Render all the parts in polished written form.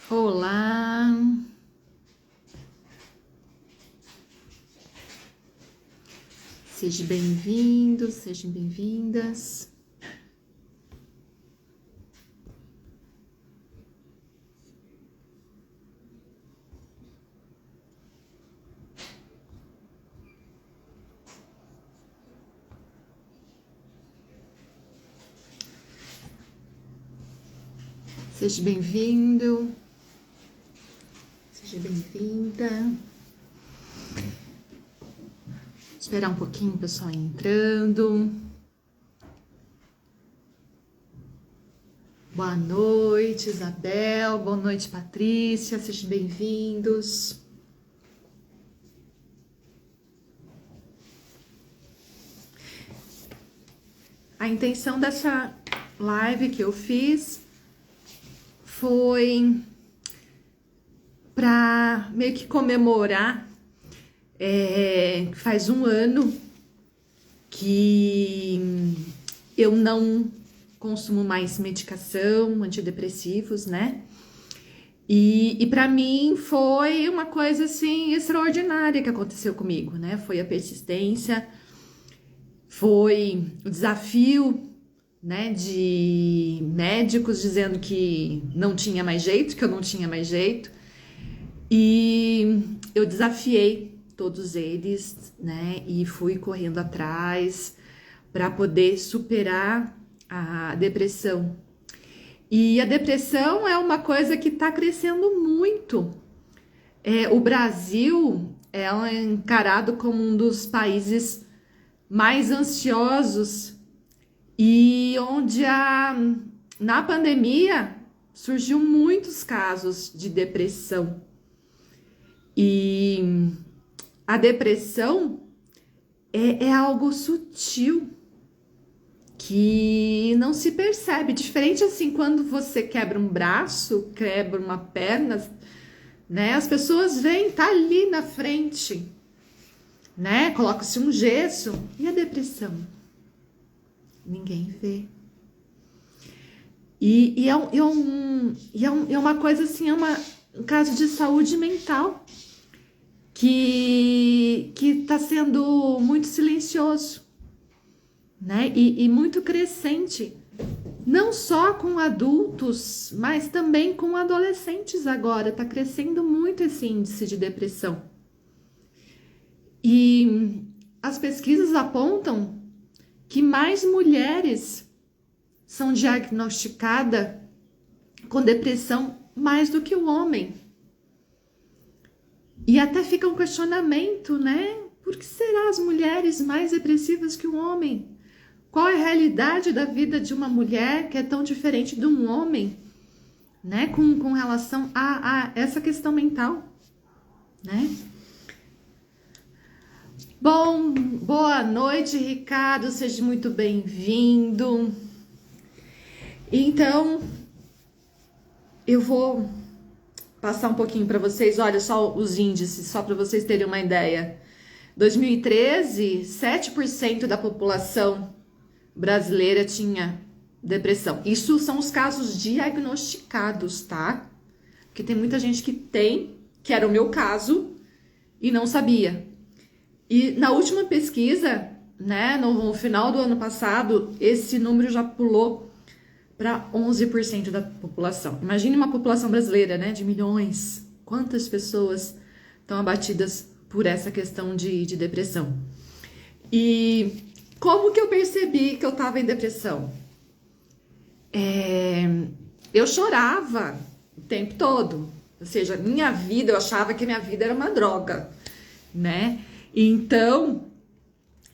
Olá, sejam bem-vindos, sejam bem-vindas. Seja bem-vindo, seja bem-vinda. Esperar um pouquinho o pessoal entrando. Boa noite, Isabel. Boa noite, Patrícia. Sejam bem-vindos. A intenção dessa live que eu fiz foi para meio que comemorar. Faz um ano que eu não consumo mais medicação, antidepressivos, né? E para mim foi uma coisa assim extraordinária que aconteceu comigo, né? Foi a persistência, foi o desafio, né, de médicos dizendo que não tinha mais jeito, que eu não tinha mais jeito. E eu desafiei todos eles, né, e fui correndo atrás para poder superar a depressão. E a depressão é uma coisa que está crescendo muito. O Brasil é encarado como um dos países mais ansiosos e onde na pandemia surgiu muitos casos de depressão. E a depressão é algo sutil que não se percebe. Diferente assim, quando você quebra um braço, quebra uma perna, né? As pessoas veem, tá ali na frente, né? Coloca-se um gesso. E a depressão? Ninguém vê. E é uma coisa assim, um caso de saúde mental que está sendo muito silencioso, né? E muito crescente, não só com adultos, mas também com adolescentes agora. Está crescendo muito esse índice de depressão. E as pesquisas apontam que mais mulheres são diagnosticadas com depressão mais do que o homem. E até fica um questionamento, né? Por que será as mulheres mais depressivas que o homem? Qual é a realidade da vida de uma mulher que é tão diferente de um homem, né? Com relação a essa questão mental, né? Bom, boa noite, Ricardo, seja muito bem-vindo. Então, eu vou passar um pouquinho para vocês, olha só os índices, só para vocês terem uma ideia. 2013, 7% da população brasileira tinha depressão. Isso são os casos diagnosticados, tá? Porque tem muita gente que tem, que era o meu caso, e não sabia. E na última pesquisa, né, no final do ano passado, esse número já pulou para 11% da população. Imagine uma população brasileira, né, de milhões. Quantas pessoas estão abatidas por essa questão de depressão? E como que eu percebi que eu estava em depressão? Eu chorava o tempo todo. Ou seja, minha vida, eu achava que minha vida era uma droga, né? Então,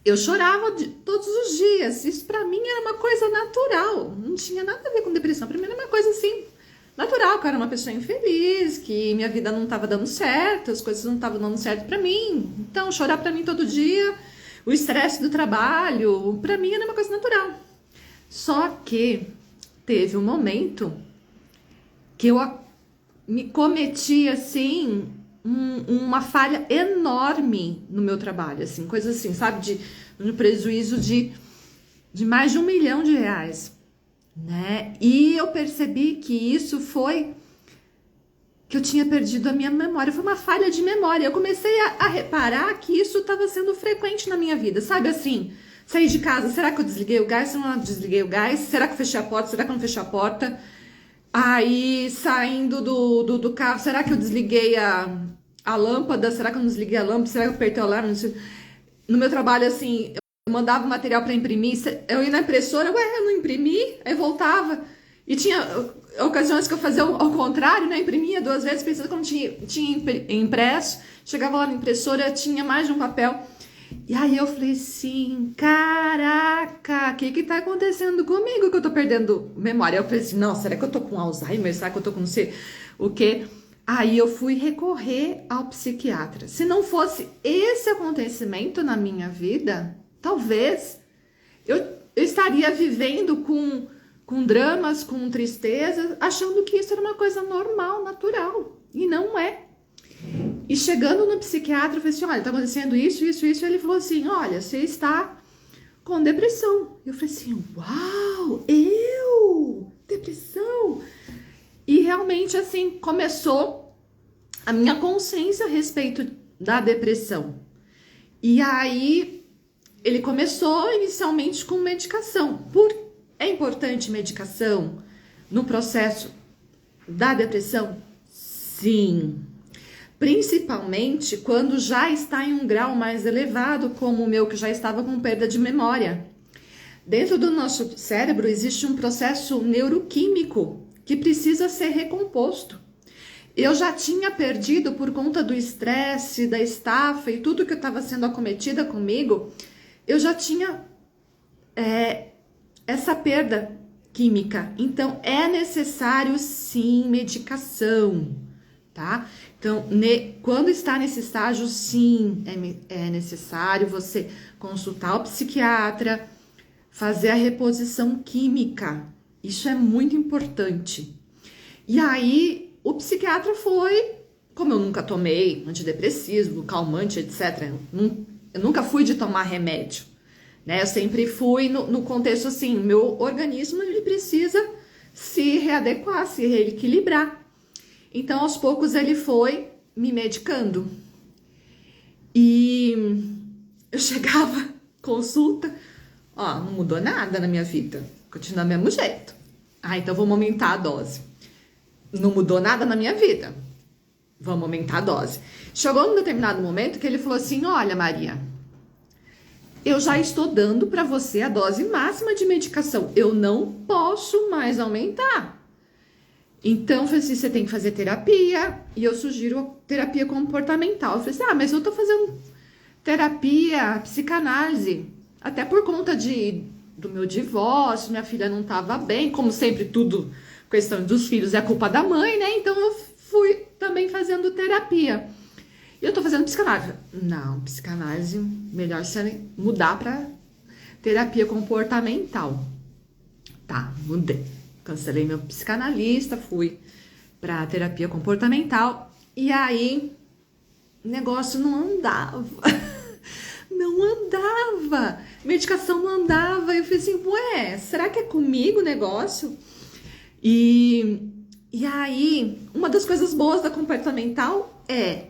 eu chorava todos os dias. Isso pra mim era uma coisa natural. Não tinha nada a ver com depressão. Pra mim era uma coisa assim, natural. Que eu era uma pessoa infeliz, que minha vida não tava dando certo, as coisas não estavam dando certo pra mim. Então, chorar pra mim todo dia o estresse do trabalho, pra mim era uma coisa natural. Só que teve um momento que eu me cometi, assim, uma falha enorme no meu trabalho, assim, coisa assim, sabe, no prejuízo de mais de R$ 1 milhão, né? E eu percebi que isso foi que eu tinha perdido a minha memória, foi uma falha de memória. Eu comecei a reparar que isso estava sendo frequente na minha vida, sabe assim? Saí de casa, será que eu desliguei o gás? Se eu não desliguei o gás, será que eu fechei a porta? Será que eu não fechei a porta? Aí, saindo do carro, será que eu desliguei a lâmpada? Será que eu não desliguei a lâmpada? Será que eu apertei o alarme? No meu trabalho, assim, eu mandava o material para imprimir, eu ia na impressora, eu não imprimi, aí voltava. E tinha ocasiões que eu fazia ao contrário, né? Imprimia 2 vezes, pensando que não tinha impresso. Chegava lá na impressora, tinha mais de um papel. E aí eu falei assim, caraca, o que tá acontecendo comigo que eu tô perdendo memória? Eu falei assim, não, será que eu tô com Alzheimer? Será que eu tô com não sei o quê? Aí eu fui recorrer ao psiquiatra. Se não fosse esse acontecimento na minha vida, talvez eu estaria vivendo com dramas, com tristezas, achando que isso era uma coisa normal, natural. E não é. E chegando no psiquiatra, eu falei assim, olha, tá acontecendo isso. E ele falou assim, olha, você está com depressão. Eu falei assim, uau, depressão? E realmente, assim, começou a minha consciência a respeito da depressão. E aí, ele começou inicialmente com medicação. É importante medicação no processo da depressão? Sim. Principalmente quando já está em um grau mais elevado, como o meu, que já estava com perda de memória. Dentro do nosso cérebro existe um processo neuroquímico que precisa ser recomposto. Eu já tinha perdido por conta do estresse, da estafa e tudo que estava sendo acometida comigo, eu já tinha essa perda química. Então, é necessário sim medicação, tá? Então, quando está nesse estágio, sim, é necessário você consultar o psiquiatra, fazer a reposição química. Isso é muito importante. E aí, o psiquiatra foi, como eu nunca tomei antidepressivo, calmante, etc. Eu nunca fui de tomar remédio, né? Eu sempre fui no contexto assim, meu organismo ele precisa se readequar, se reequilibrar. Então, aos poucos, ele foi me medicando. E eu chegava, consulta, ó, não mudou nada na minha vida, continua do mesmo jeito. Ah, então vamos aumentar a dose. Não mudou nada na minha vida, vamos aumentar a dose. Chegou num determinado momento que ele falou assim, olha, Maria, eu já estou dando para você a dose máxima de medicação, eu não posso mais aumentar. Então, eu falei assim, você tem que fazer terapia, e eu sugiro terapia comportamental. Eu falei assim, mas eu tô fazendo terapia, psicanálise, até por conta do meu divórcio, minha filha não tava bem, como sempre tudo, questão dos filhos é culpa da mãe, né? Então, eu fui também fazendo terapia. E eu tô fazendo psicanálise. Não, psicanálise, melhor você mudar pra terapia comportamental. Tá, mudei. Cancelei meu psicanalista, fui pra terapia comportamental e aí o negócio não andava. Não andava. Medicação não andava. Eu falei assim, ué, será que é comigo o negócio? E aí, uma das coisas boas da comportamental é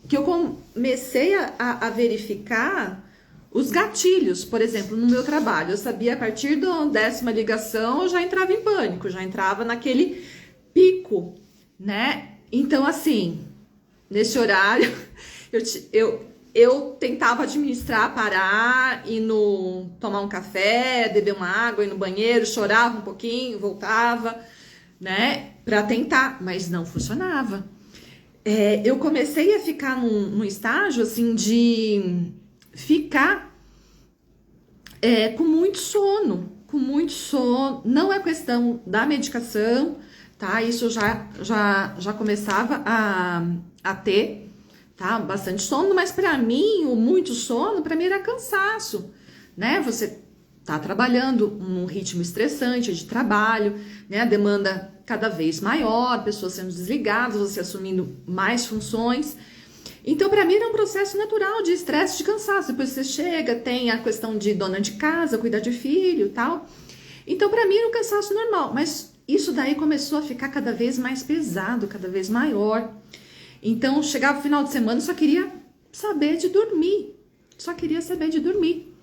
que eu comecei a verificar os gatilhos. Por exemplo, no meu trabalho, eu sabia a partir da 10ª ligação, eu já entrava em pânico, já entrava naquele pico, né? Então, assim, nesse horário, eu tentava administrar, parar, tomar um café, beber uma água, ir no banheiro, chorava um pouquinho, voltava, né? Pra tentar, mas não funcionava. Eu comecei a ficar num estágio, assim, de ficar com muito sono, não é questão da medicação, tá? Isso já começava a ter, tá? Bastante sono, mas para mim, o muito sono, para mim era cansaço, né? Você tá trabalhando num ritmo estressante de trabalho, né? A demanda cada vez maior, pessoas sendo desligadas, você assumindo mais funções. Então, para mim, era um processo natural de estresse, de cansaço. Depois você chega, tem a questão de dona de casa, cuidar de filho e tal. Então, para mim, era um cansaço normal. Mas isso daí começou a ficar cada vez mais pesado, cada vez maior. Então, chegava o final de semana, eu só queria saber de dormir. Só queria saber de dormir.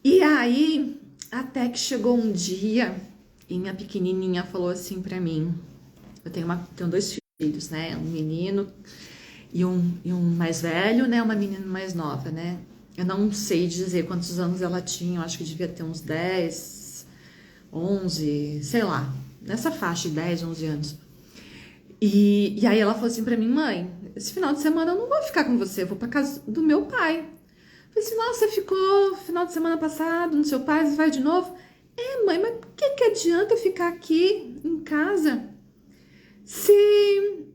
E aí, até que chegou um dia, e minha pequenininha falou assim pra mim. Eu tenho 2 filhos, né? Um menino e um mais velho, né? Uma menina mais nova, né? Eu não sei dizer quantos anos ela tinha, eu acho que devia ter uns 10, 11, sei lá, nessa faixa de 10, 11 anos. E aí ela falou assim pra mim, mãe, esse final de semana eu não vou ficar com você, eu vou pra casa do meu pai. Eu falei assim, nossa, você ficou final de semana passado no seu pai, você vai de novo? É, mãe, mas por que adianta eu ficar aqui em casa se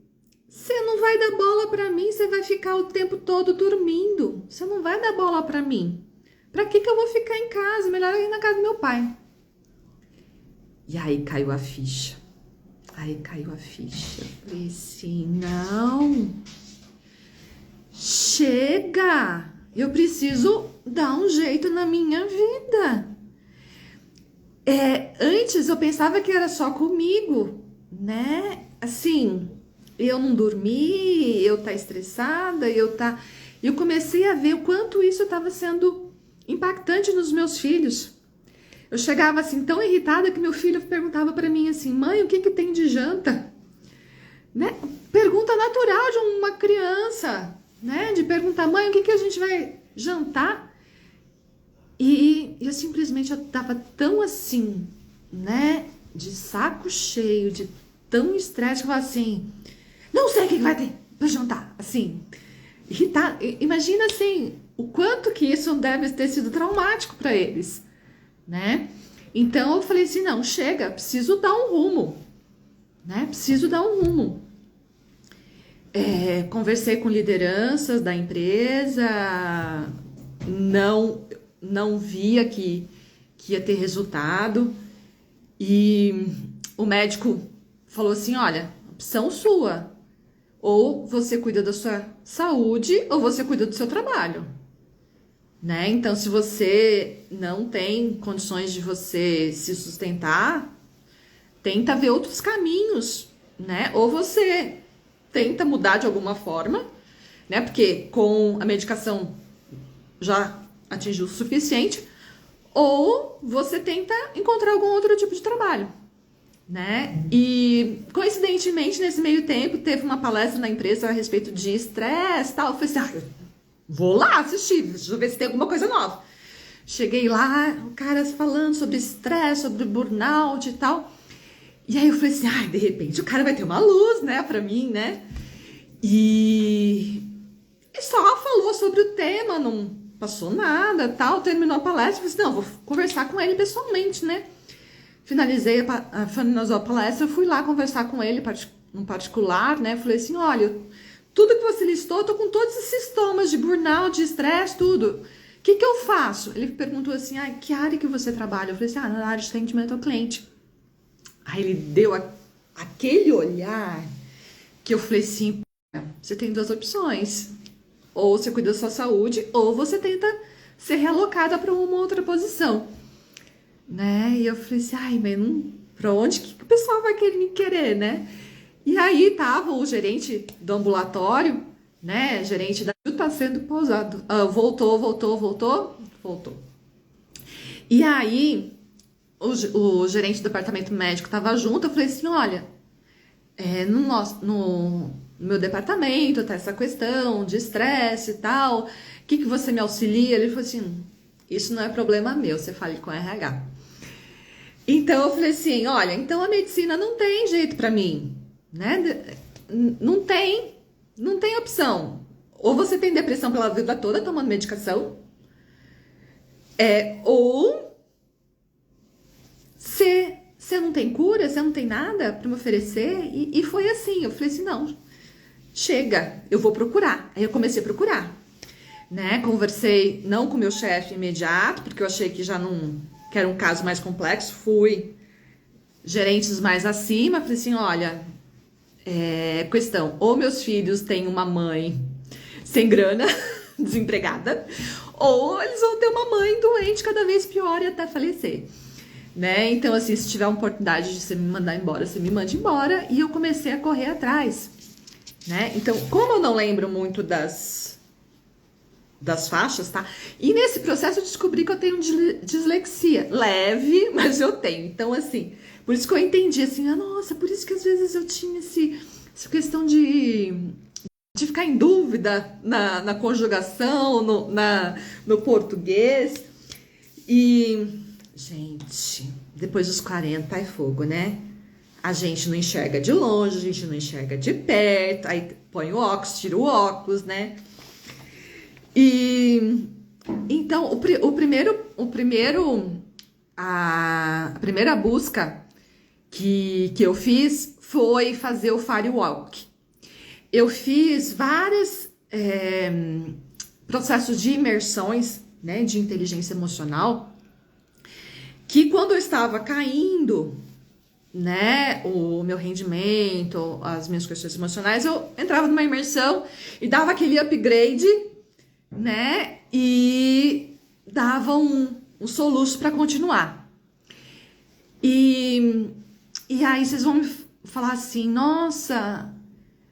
você não vai dar bola pra mim, você vai ficar o tempo todo dormindo, você não vai dar bola pra mim. Pra que eu vou ficar em casa? Melhor ir na casa do meu pai. E aí caiu a ficha. Eu falei assim, não, chega, eu preciso dar um jeito na minha vida. Antes eu pensava que era só comigo, né? Assim, eu não dormi, eu tá estressada, eu comecei a ver o quanto isso estava sendo impactante nos meus filhos. Eu chegava assim tão irritada que meu filho perguntava para mim assim, mãe, o que tem de janta? Né? Pergunta natural de uma criança, né? De perguntar, mãe, o que a gente vai jantar? E eu simplesmente eu tava tão assim, né? De saco cheio, de tão estresse, que eu falava assim, não sei o que vai ter pra jantar, assim, irritada. Imagina assim, o quanto que isso deve ter sido traumático para eles, né? Então eu falei assim, não, chega, preciso dar um rumo, né? Preciso dar um rumo. Conversei com lideranças da empresa, não via que ia ter resultado, e o médico falou assim, olha, opção sua, ou você cuida da sua saúde ou você cuida do seu trabalho, né? Então, se você não tem condições de você se sustentar, tenta ver outros caminhos, né? Ou você tenta mudar de alguma forma, né? Porque com a medicação já atingiu o suficiente, ou você tenta encontrar algum outro tipo de trabalho, né? E coincidentemente, nesse meio tempo, teve uma palestra na empresa a respeito de estresse e tal. Eu falei assim, eu vou lá assistir, deixa eu ver se tem alguma coisa nova. Cheguei lá, o cara falando sobre estresse, sobre burnout e tal. E aí eu falei assim, de repente o cara vai ter uma luz, né, pra mim, né? E só falou sobre o tema, não passou nada, tal. Terminou a palestra, eu falei assim, não, vou conversar com ele pessoalmente, né? Finalizou a palestra, eu fui lá conversar com ele no particular, né? Falei assim, olha, tudo que você listou, eu tô com todos esses sintomas de burnout, de estresse, tudo. O que eu faço? Ele perguntou assim, que área que você trabalha? Eu falei assim, na área de atendimento ao cliente. Aí ele deu aquele olhar que eu falei assim, você tem 2 opções. Ou você cuida da sua saúde, ou você tenta ser realocada para uma outra posição. Né? E eu falei assim, mas pra onde que o pessoal vai querer me querer, né? E aí tava o gerente do ambulatório, né? Gerente da tá sendo pausado. Voltou. E aí o gerente do departamento médico tava junto, eu falei assim, olha, no meu departamento tá essa questão de estresse e tal, o que você me auxilia? Ele falou assim, isso não é problema meu, você fale com o RH. Então eu falei assim, olha, então a medicina não tem jeito pra mim, né? Não tem opção. Ou você tem depressão pela vida toda tomando medicação, ou você não tem cura, você não tem nada pra me oferecer. E foi assim, eu falei assim, não, chega, eu vou procurar. Aí eu comecei a procurar, né? Conversei não com o meu chefe imediato, porque eu achei que já não, que era um caso mais complexo. Fui gerentes mais acima, falei assim, olha, questão, ou meus filhos têm uma mãe sem grana, desempregada, ou eles vão ter uma mãe doente cada vez pior e até falecer, né? Então, assim, se tiver uma oportunidade de você me mandar embora, você me manda embora. E eu comecei a correr atrás, né? Então, como eu não lembro muito das faixas, tá? E nesse processo eu descobri que eu tenho dislexia. Leve, mas eu tenho. Então, assim, por isso que eu entendi, assim, nossa, por isso que às vezes eu tinha essa questão de ficar em dúvida na conjugação, no português. E, gente, depois dos 40 é fogo, né? A gente não enxerga de longe, a gente não enxerga de perto, aí põe o óculos, tira o óculos, né? E então a primeira busca que eu fiz foi fazer o Firewalk. Eu fiz vários processos de imersões, né, de inteligência emocional, que quando eu estava caindo, né, o meu rendimento, as minhas questões emocionais, eu entrava numa imersão e dava aquele upgrade, né, e dava um soluço para continuar. E aí vocês vão me falar assim, nossa,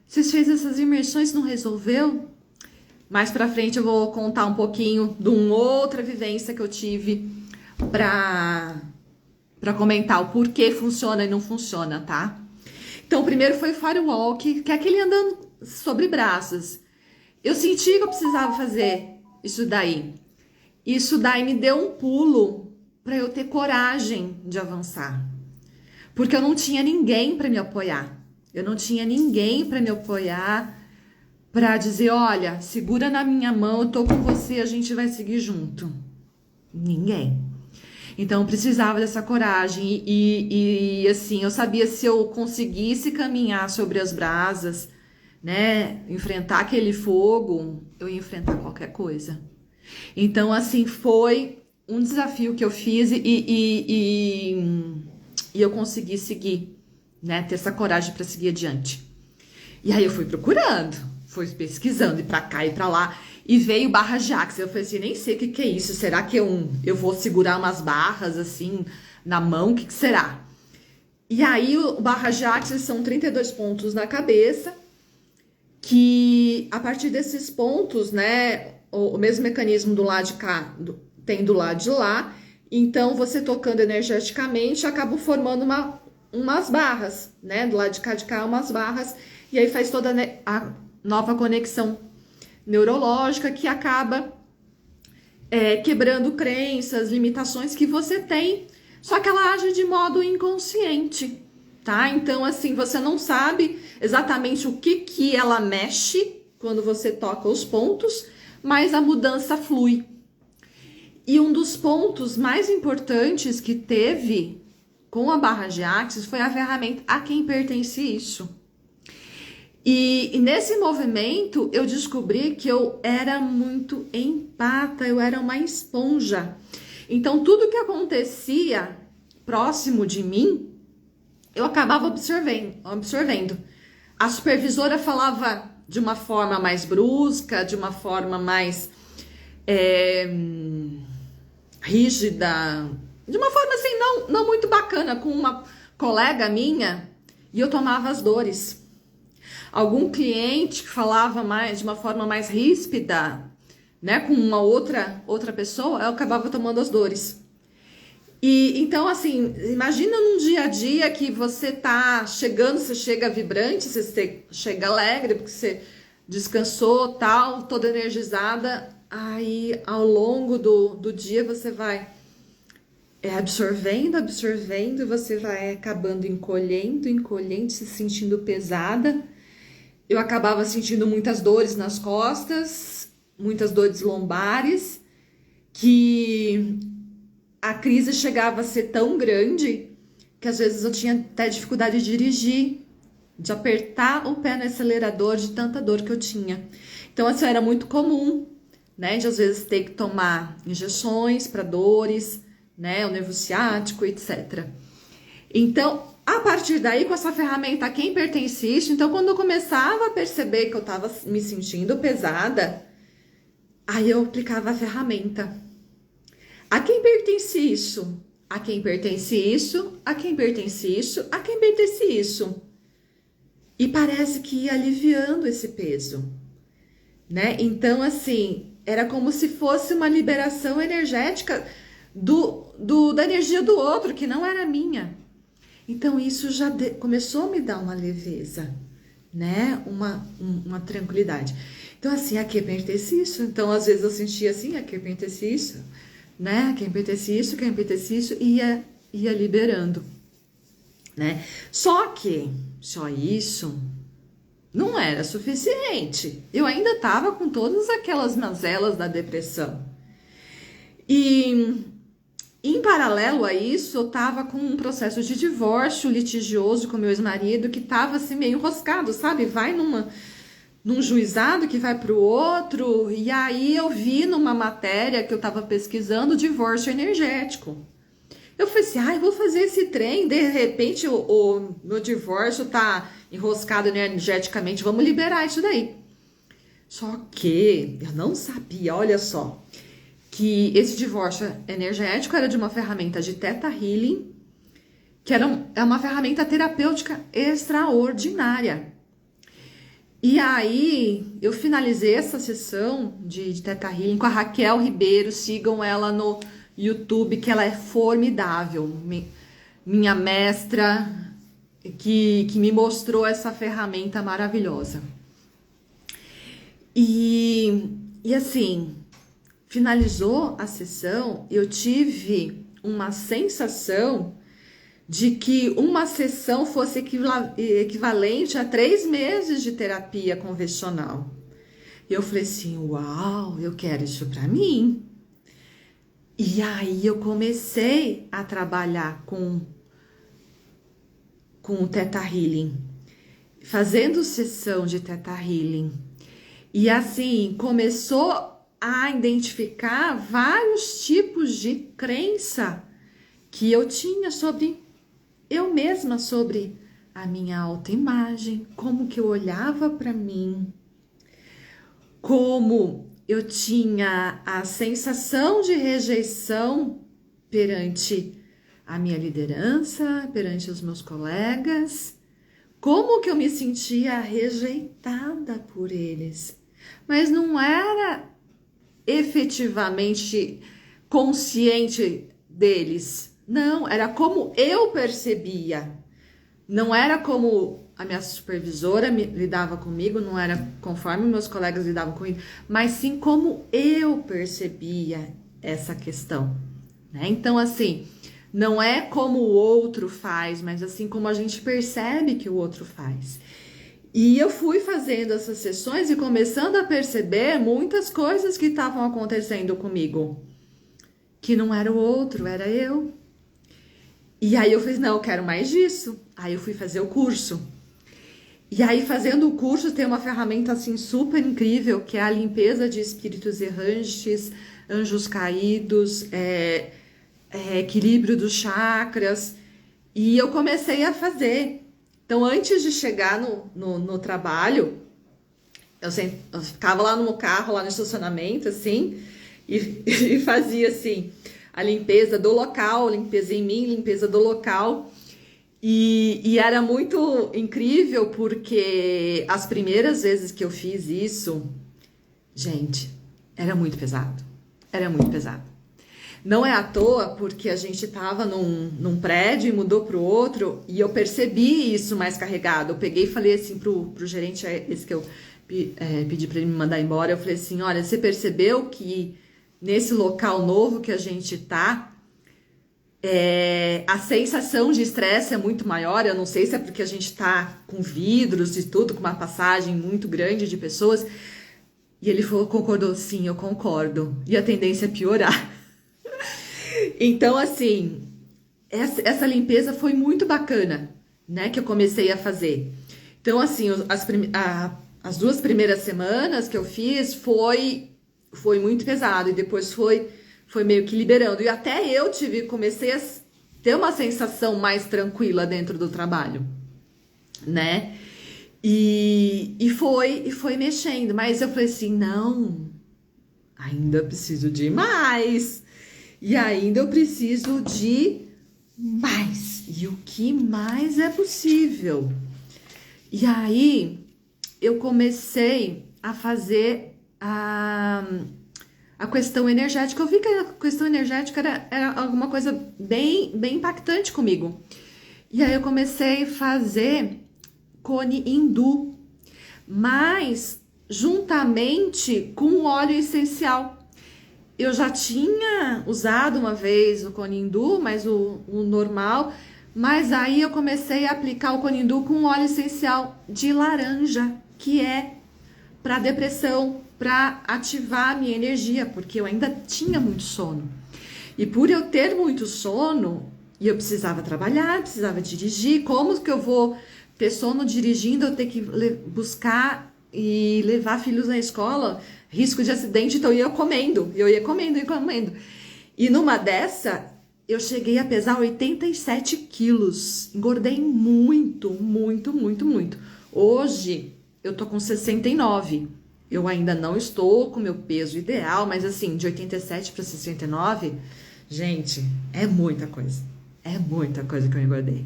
vocês fez essas imersões e não resolveu? Mais pra frente eu vou contar um pouquinho de uma outra vivência que eu tive pra comentar o porquê funciona e não funciona, tá? Então, o primeiro foi o Firewalk, que é aquele andando sobre braços. Eu senti que eu precisava fazer isso daí. Isso daí me deu um pulo pra eu ter coragem de avançar. Porque eu não tinha ninguém pra me apoiar. Eu não tinha ninguém pra me apoiar, pra dizer, olha, segura na minha mão, eu tô com você, a gente vai seguir junto. Ninguém. Então, eu precisava dessa coragem e assim, eu sabia se eu conseguisse caminhar sobre as brasas, né, enfrentar aquele fogo, eu ia enfrentar qualquer coisa. Então, assim, foi um desafio que eu fiz e eu consegui seguir, né, ter essa coragem para seguir adiante. E aí eu fui procurando, fui pesquisando, e pra cá e pra lá, e veio barra Jax. Eu falei assim, nem sei o que é isso, será que eu vou segurar umas barras assim na mão, o que será? E aí o barra Jax são 32 pontos na cabeça, que a partir desses pontos, né, o mesmo mecanismo do lado de cá tem do lado de lá, então você tocando energeticamente acaba formando umas barras, né, do lado de cá umas barras, e aí faz toda a nova conexão neurológica que acaba quebrando crenças, limitações que você tem, só que ela age de modo inconsciente, tá? Então, assim, você não sabe exatamente o que ela mexe quando você toca os pontos, mas a mudança flui. E um dos pontos mais importantes que teve com a barra de Axis foi a ferramenta A Quem Pertence Isso. E nesse movimento eu descobri que eu era muito empata, eu era uma esponja. Então tudo que acontecia próximo de mim, eu acabava absorvendo. A supervisora falava de uma forma mais brusca, de uma forma mais rígida, de uma forma assim não muito bacana com uma colega minha, e eu tomava as dores. Algum cliente que falava de uma forma mais ríspida, né, com uma outra pessoa, eu acabava tomando as dores. E então, assim, imagina num dia a dia que você tá chegando, você chega vibrante, você chega alegre, porque você descansou, tal, toda energizada, aí ao longo do dia você vai absorvendo, e você vai acabando encolhendo, se sentindo pesada. Eu acabava sentindo muitas dores nas costas, muitas dores lombares, que a crise chegava a ser tão grande que às vezes eu tinha até dificuldade de dirigir, de apertar o pé no acelerador de tanta dor que eu tinha. Então, assim, era muito comum, né, de às vezes ter que tomar injeções para dores, né, o nervo ciático, etc. Então, a partir daí, com essa ferramenta a quem pertence isso, então quando eu começava a perceber que eu estava me sentindo pesada, aí eu aplicava a ferramenta. A quem pertence isso? A quem pertence isso? A quem pertence isso? A quem pertence isso? E parece que ia aliviando esse peso, né? Então, assim, era como se fosse uma liberação energética da energia do outro, que não era minha. Então, isso já começou a me dar uma leveza, né? Uma tranquilidade. Então, assim, a quem pertence isso? Então, às vezes eu sentia assim, a quem pertence isso, né? A quem pertence isso, quem pertence isso, e ia liberando, né? Só isso não era suficiente. Eu ainda estava com todas aquelas mazelas da depressão. E em paralelo a isso, eu estava com um processo de divórcio litigioso com meu ex-marido que estava assim meio enroscado, sabe? Vai num juizado que vai para o outro. E aí eu vi numa matéria que eu estava pesquisando divórcio energético. Eu falei assim, eu vou fazer esse trem, de repente o meu divórcio tá enroscado energeticamente, vamos liberar isso daí. Só que eu não sabia, olha só, que esse divórcio energético era de uma ferramenta de Theta Healing, que é uma ferramenta terapêutica extraordinária. E aí, eu finalizei essa sessão de Theta Healing com a Raquel Ribeiro, sigam ela no YouTube, que ela é formidável, minha mestra, que me mostrou essa ferramenta maravilhosa. E assim, finalizou a sessão, eu tive uma sensação de que uma sessão fosse equivalente a 3 meses de terapia convencional. E eu falei assim, uau, eu quero isso para mim. E aí eu comecei a trabalhar com o Theta Healing, fazendo sessão de Theta Healing. E assim, começou a identificar vários tipos de crença que eu tinha sobre eu mesma, sobre a minha autoimagem, como que eu olhava para mim, como eu tinha a sensação de rejeição perante a minha liderança, perante os meus colegas, como que eu me sentia rejeitada por eles. Mas não era efetivamente consciente deles. Não, era como eu percebia. Não era como a minha supervisora lidava comigo, não era conforme meus colegas lidavam comigo, mas sim como eu percebia essa questão, né? Então, assim, não é como o outro faz, mas assim como a gente percebe que o outro faz. E eu fui fazendo essas sessões e começando a perceber muitas coisas que estavam acontecendo comigo, que não era o outro, era eu. E aí eu falei, não, eu quero mais disso. Aí eu fui fazer o curso. E aí, fazendo o curso, tem uma ferramenta assim super incrível, que é a limpeza de espíritos errantes, anjos caídos, equilíbrio dos chakras. E eu comecei a fazer. Então, antes de chegar no trabalho, eu ficava lá no carro, lá no estacionamento, assim, e fazia assim, a limpeza do local, limpeza em mim, limpeza do local. E era muito incrível porque as primeiras vezes que eu fiz isso, gente, era muito pesado. Era muito pesado. Não é à toa porque a gente tava num prédio e mudou pro outro e eu percebi isso mais carregado. Eu peguei e falei assim pro gerente, esse que eu pedi para ele me mandar embora, eu falei assim, olha, você percebeu que nesse local novo que a gente tá, a sensação de estresse é muito maior. Eu não sei se é porque a gente tá com vidros e tudo, com uma passagem muito grande de pessoas. E ele concordou, sim, eu concordo. E a tendência é piorar. Então, assim, essa limpeza foi muito bacana, né, que eu comecei a fazer. Então, assim, as 2 primeiras semanas que eu fiz foi muito pesado, e depois foi meio que liberando. E até eu comecei a ter uma sensação mais tranquila dentro do trabalho, né? E foi mexendo, mas eu falei assim, não, ainda preciso de mais, e ainda eu preciso de mais, e o que mais é possível? E aí eu comecei a fazer a questão energética. Eu vi que a questão energética era alguma coisa bem, bem impactante comigo. E aí eu comecei a fazer cone hindu, mas juntamente com o óleo essencial. Eu já tinha usado uma vez o cone hindu, mas o normal, mas aí eu comecei a aplicar o cone hindu com óleo essencial de laranja, que é para depressão, para ativar a minha energia, porque eu ainda tinha muito sono. E por eu ter muito sono, e eu precisava trabalhar, precisava dirigir, como que eu vou ter sono dirigindo, eu ter que buscar e levar filhos na escola, risco de acidente, então eu ia comendo. E numa dessa, eu cheguei a pesar 87 quilos, engordei muito, muito, muito, muito. Hoje, eu tô com 69, eu ainda não estou com meu peso ideal, mas assim, de 87 para 69, gente, é muita coisa que eu engordei.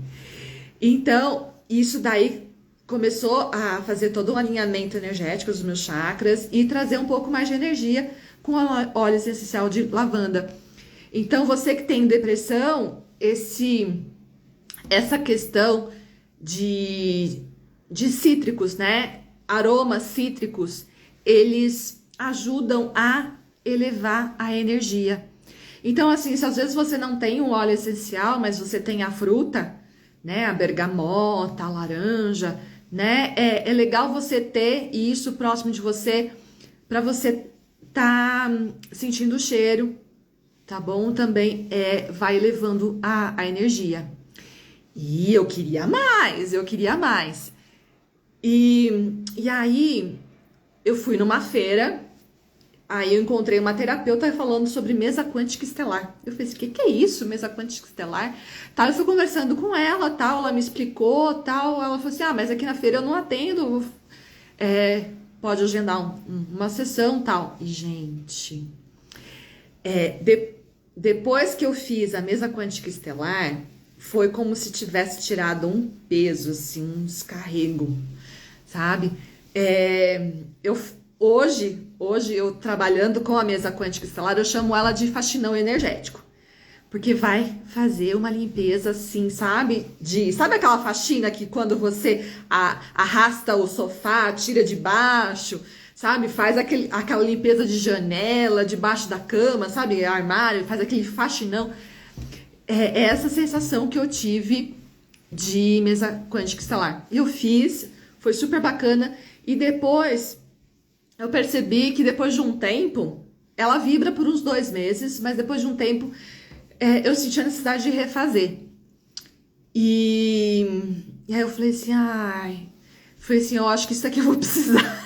Então, isso daí começou a fazer todo um alinhamento energético dos meus chakras e trazer um pouco mais de energia com óleo essencial de lavanda. Então, você que tem depressão, essa questão de cítricos, né? Aromas cítricos, eles ajudam a elevar a energia. Então, assim, se às vezes você não tem um óleo essencial, mas você tem a fruta, né? A bergamota, a laranja, né? É legal você ter isso próximo de você, para você tá sentindo o cheiro, tá bom? Também vai elevando a energia. E eu queria mais. E aí, eu fui numa feira, aí eu encontrei uma terapeuta falando sobre mesa quântica estelar. Eu falei, o que é isso, mesa quântica estelar? Tal, eu fui conversando com ela, tal, ela me explicou, tal, ela falou assim, mas aqui na feira eu não atendo, pode agendar uma sessão, tal. E, gente, depois que eu fiz a mesa quântica estelar, foi como se tivesse tirado um peso, assim, um descarrego, sabe? Hoje eu trabalhando com a mesa quântica estelar, eu chamo ela de faxinão energético, porque vai fazer uma limpeza assim, sabe? Sabe aquela faxina que quando você arrasta o sofá, tira de baixo, sabe? Faz aquela limpeza de janela, debaixo da cama, sabe? Armário, faz aquele faxinão. É essa sensação que eu tive de mesa quântica estelar. Eu fiz, foi super bacana, e depois eu percebi que depois de um tempo, ela vibra por uns 2 meses, mas depois de um tempo eu senti a necessidade de refazer. E aí eu falei assim, eu acho que isso aqui eu vou precisar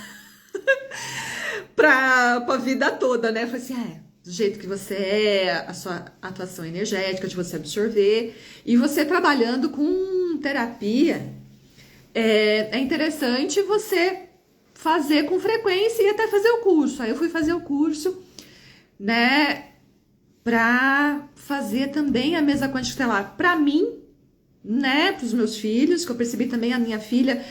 pra vida toda, né? Eu falei assim, do jeito que você a sua atuação energética, de você absorver, e você trabalhando com terapia, é interessante você fazer com frequência e até fazer o curso. Aí eu fui fazer o curso, né, pra fazer também a mesa quântica estelar pra mim, né, pros meus filhos, que eu percebi também a minha filha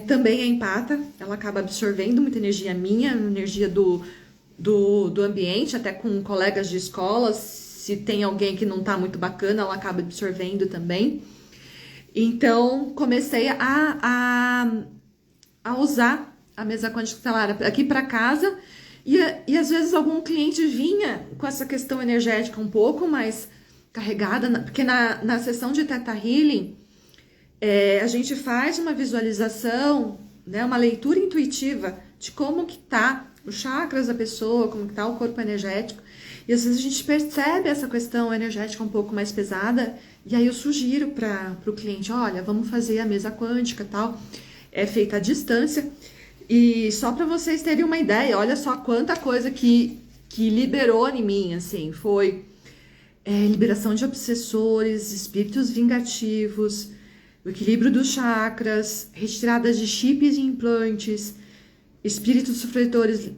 também é empata, ela acaba absorvendo muita energia minha, energia do ambiente, até com colegas de escola, se tem alguém que não tá muito bacana, ela acaba absorvendo também. Então, comecei a usar a mesa quântica estelar aqui para casa, e às vezes algum cliente vinha com essa questão energética um pouco mais carregada, porque na sessão de Theta Healing, a gente faz uma visualização, né, uma leitura intuitiva de como que tá os chakras da pessoa, como que tá o corpo energético, E às vezes a gente percebe essa questão energética um pouco mais pesada, e aí eu sugiro para o cliente, olha, vamos fazer a mesa quântica, tal, é feita à distância. E só para vocês terem uma ideia, olha só quanta coisa que liberou em mim, assim, foi liberação de obsessores, espíritos vingativos, o equilíbrio dos chakras, retiradas de chips e implantes, espíritos sofredores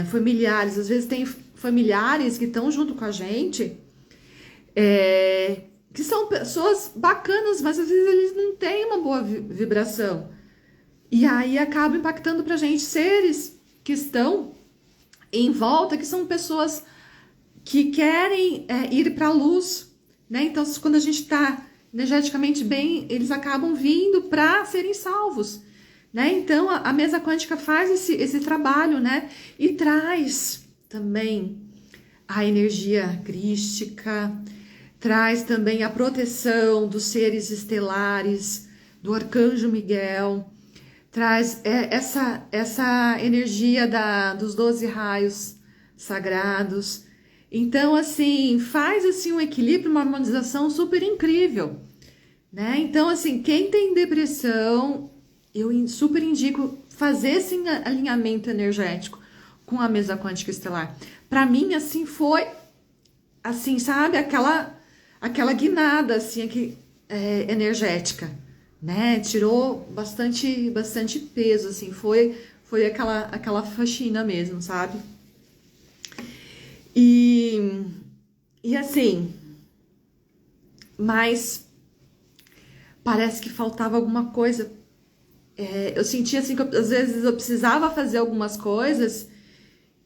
familiares. Às vezes tem familiares que estão junto com a gente, que são pessoas bacanas, mas às vezes eles não têm uma boa vibração. E aí acaba impactando pra gente seres que estão em volta, que são pessoas que querem ir para a luz, né? Então, quando a gente está energeticamente bem, eles acabam vindo para serem salvos, né? Então, a mesa quântica faz esse trabalho, né? E traz também a energia crística, traz também a proteção dos seres estelares, do Arcanjo Miguel, traz essa energia dos 12 raios sagrados. Então, assim, faz assim um equilíbrio, uma harmonização super incrível, né? Então, assim, quem tem depressão, eu super indico fazer esse alinhamento energético com a mesa quântica estelar. Para mim, assim, foi, assim, sabe, aquela guinada, assim, energética, né? Tirou bastante peso, assim, foi aquela faxina mesmo, sabe? E assim, mas parece que faltava alguma coisa. Eu sentia assim que às vezes eu precisava fazer algumas coisas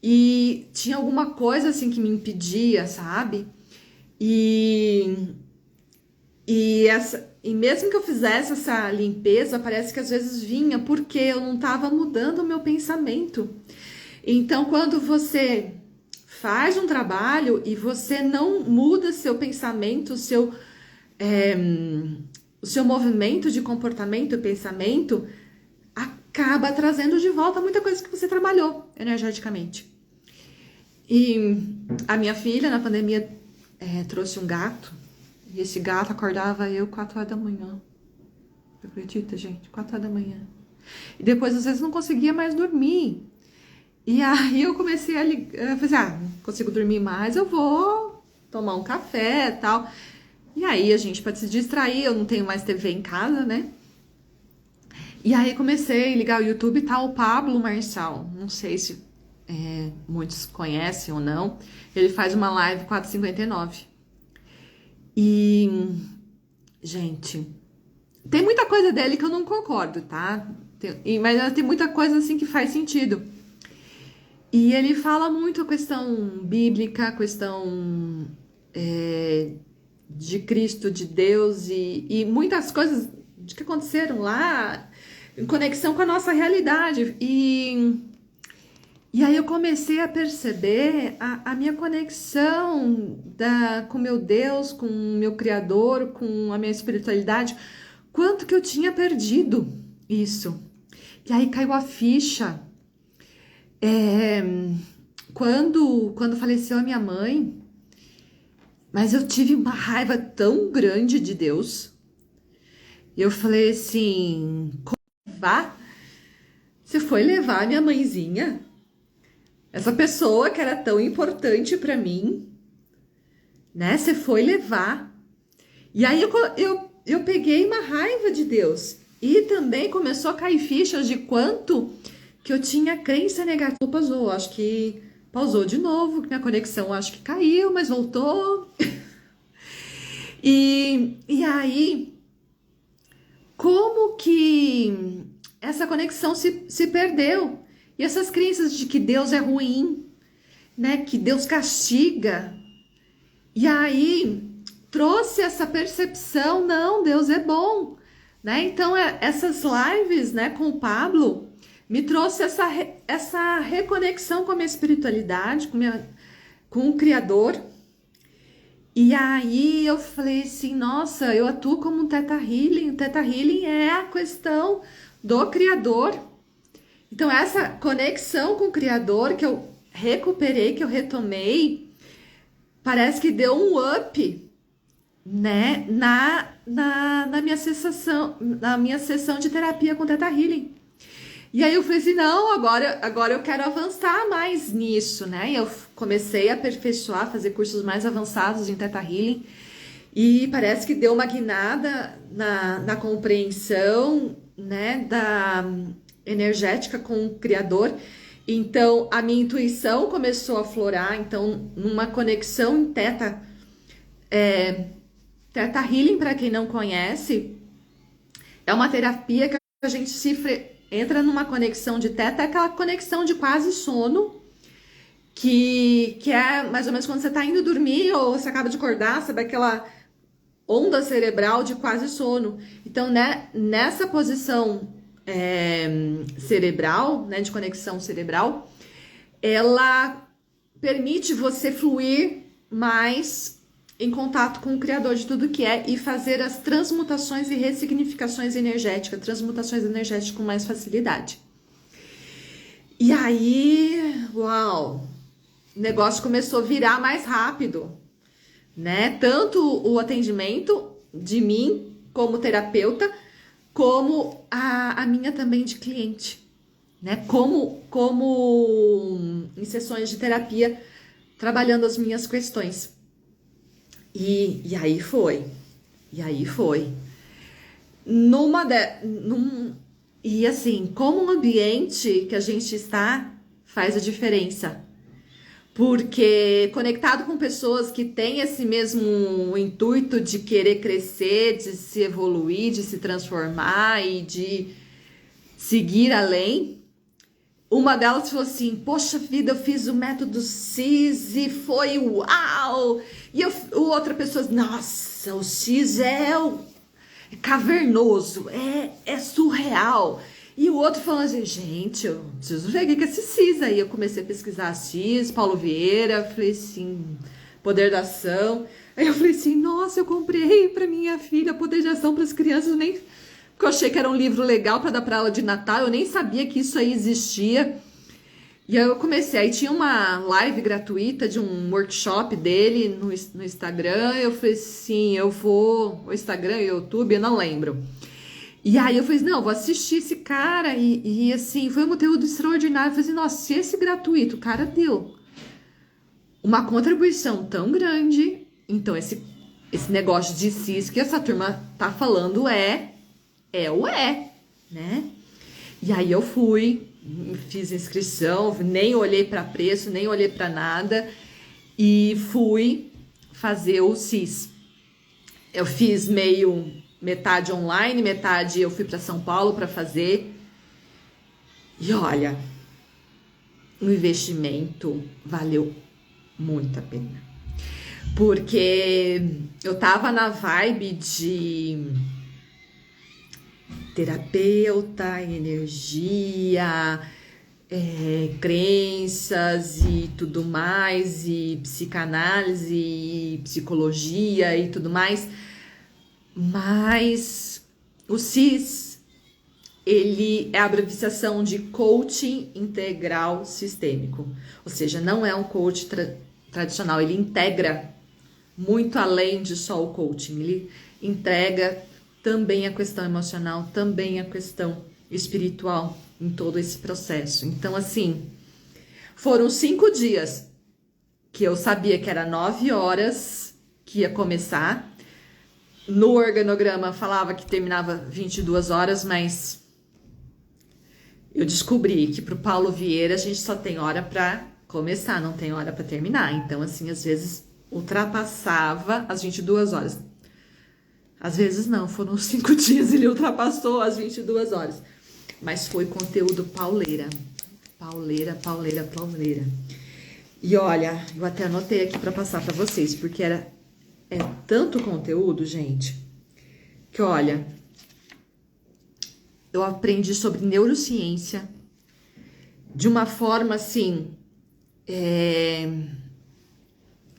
e tinha alguma coisa assim que me impedia, sabe? E mesmo que eu fizesse essa limpeza, parece que às vezes vinha porque eu não estava mudando o meu pensamento. Então, quando você faz um trabalho e você não muda seu pensamento, o seu movimento de comportamento e pensamento, acaba trazendo de volta muita coisa que você trabalhou energeticamente. E a minha filha, na pandemia, trouxe um gato, e esse gato acordava eu 4 horas da manhã. Acredita, gente? 4 horas da manhã. E depois, às vezes, não conseguia mais dormir. E aí eu comecei a ligar, falei assim, não consigo dormir mais, eu vou tomar um café e tal. E aí a gente pode se distrair, eu não tenho mais TV em casa, né? E aí comecei a ligar o YouTube e tal, o Pablo Marçal, não sei se muitos conhecem ou não, ele faz uma live 4h59. E, gente, tem muita coisa dele que eu não concordo, tá? Mas tem muita coisa assim que faz sentido. E ele fala muito a questão bíblica, a questão de Cristo, de Deus e muitas coisas que aconteceram lá em conexão com a nossa realidade. E aí eu comecei a perceber a minha conexão com meu Deus, com o meu Criador, com a minha espiritualidade, quanto que eu tinha perdido isso. E aí caiu a ficha. Quando faleceu a minha mãe, mas eu tive uma raiva tão grande de Deus. Eu falei assim, você foi levar a minha mãezinha? Essa pessoa que era tão importante pra mim, né? Você foi levar. E aí eu peguei uma raiva de Deus. E também começou a cair fichas de quanto que eu tinha crença negativa. Pausou, acho que pausou de novo, minha conexão acho que caiu, mas voltou. E aí, como que essa conexão se perdeu? E essas crenças de que Deus é ruim, né? Que Deus castiga. E aí, trouxe essa percepção, não, Deus é bom, né? Então, essas lives, né, com o Pablo, me trouxe essa reconexão com a minha espiritualidade, com o Criador. E aí eu falei assim, nossa, eu atuo como um Theta Healing. O Theta Healing é a questão do Criador. Então essa conexão com o Criador que eu recuperei, que eu retomei, parece que deu um up, né, na na minha sessão de terapia com Theta Healing. E aí eu falei assim, não, agora eu quero avançar mais nisso, né? E eu comecei a aperfeiçoar, fazer cursos mais avançados em Theta Healing. E parece que deu uma guinada na compreensão, né, da energética com o Criador. Então, a minha intuição começou a aflorar. Então, numa conexão em Theta Healing, para quem não conhece, é uma terapia que a gente entra numa conexão de Theta, é aquela conexão de quase sono, que é mais ou menos quando você tá indo dormir ou você acaba de acordar, sabe aquela onda cerebral de quase sono. Então, né, nessa posição cerebral, né, de conexão cerebral, ela permite você fluir mais em contato com o Criador de tudo que é e fazer as transmutações e ressignificações energéticas com mais facilidade. E aí, uau, o negócio começou a virar mais rápido, né? Tanto o atendimento de mim como terapeuta, como a minha também de cliente, né? Como em sessões de terapia, trabalhando as minhas questões. E aí foi. E assim, como o ambiente que a gente está faz a diferença. Porque conectado com pessoas que têm esse mesmo intuito de querer crescer, de se evoluir, de se transformar e de seguir além. Uma delas falou assim, poxa vida, eu fiz o método CIS e foi uau! E outra pessoa, nossa, o CIS é cavernoso, é surreal. E o outro falando assim, gente, eu preciso ver o que é esse CIS aí. Eu comecei a pesquisar CIS, Paulo Vieira, falei assim, Poder da Ação. Aí eu falei assim, nossa, eu comprei pra minha filha Poder de Ação para as crianças, nem... Porque eu achei que era um livro legal para dar para ela de Natal, eu nem sabia que isso aí existia. E aí eu comecei, aí tinha uma live gratuita de um workshop dele no Instagram. Eu falei assim, eu vou... O Instagram e o YouTube, eu não lembro. E aí eu falei, não, vou assistir esse cara. E assim, foi um conteúdo extraordinário. Eu falei assim, nossa, se esse gratuito, o cara deu uma contribuição tão grande, então esse negócio de CIS que essa turma tá falando né? E aí eu fui, fiz inscrição, nem olhei para preço, nem olhei para nada e fui fazer o CIS. Eu fiz metade online, metade eu fui para São Paulo para fazer. E olha, o investimento valeu muito a pena. Porque eu tava na vibe de terapeuta, energia, crenças e tudo mais, e psicanálise, e psicologia e tudo mais. Mas o CIS, ele é a abreviação de Coaching Integral Sistêmico. Ou seja, não é um coach tradicional, ele integra muito além de só o coaching. Ele entrega também a questão emocional, também a questão espiritual em todo esse processo. Então, assim, foram 5 dias que eu sabia que era 9 horas que ia começar. No organograma falava que terminava 22 horas, mas eu descobri que pro Paulo Vieira a gente só tem hora para começar, não tem hora para terminar. Então, assim, às vezes ultrapassava as 22 horas. Às vezes não, foram 5 dias e ele ultrapassou as 22 horas. Mas foi conteúdo pauleira. Pauleira. E olha, eu até anotei aqui para passar para vocês, porque é tanto conteúdo, gente, que olha, eu aprendi sobre neurociência de uma forma assim,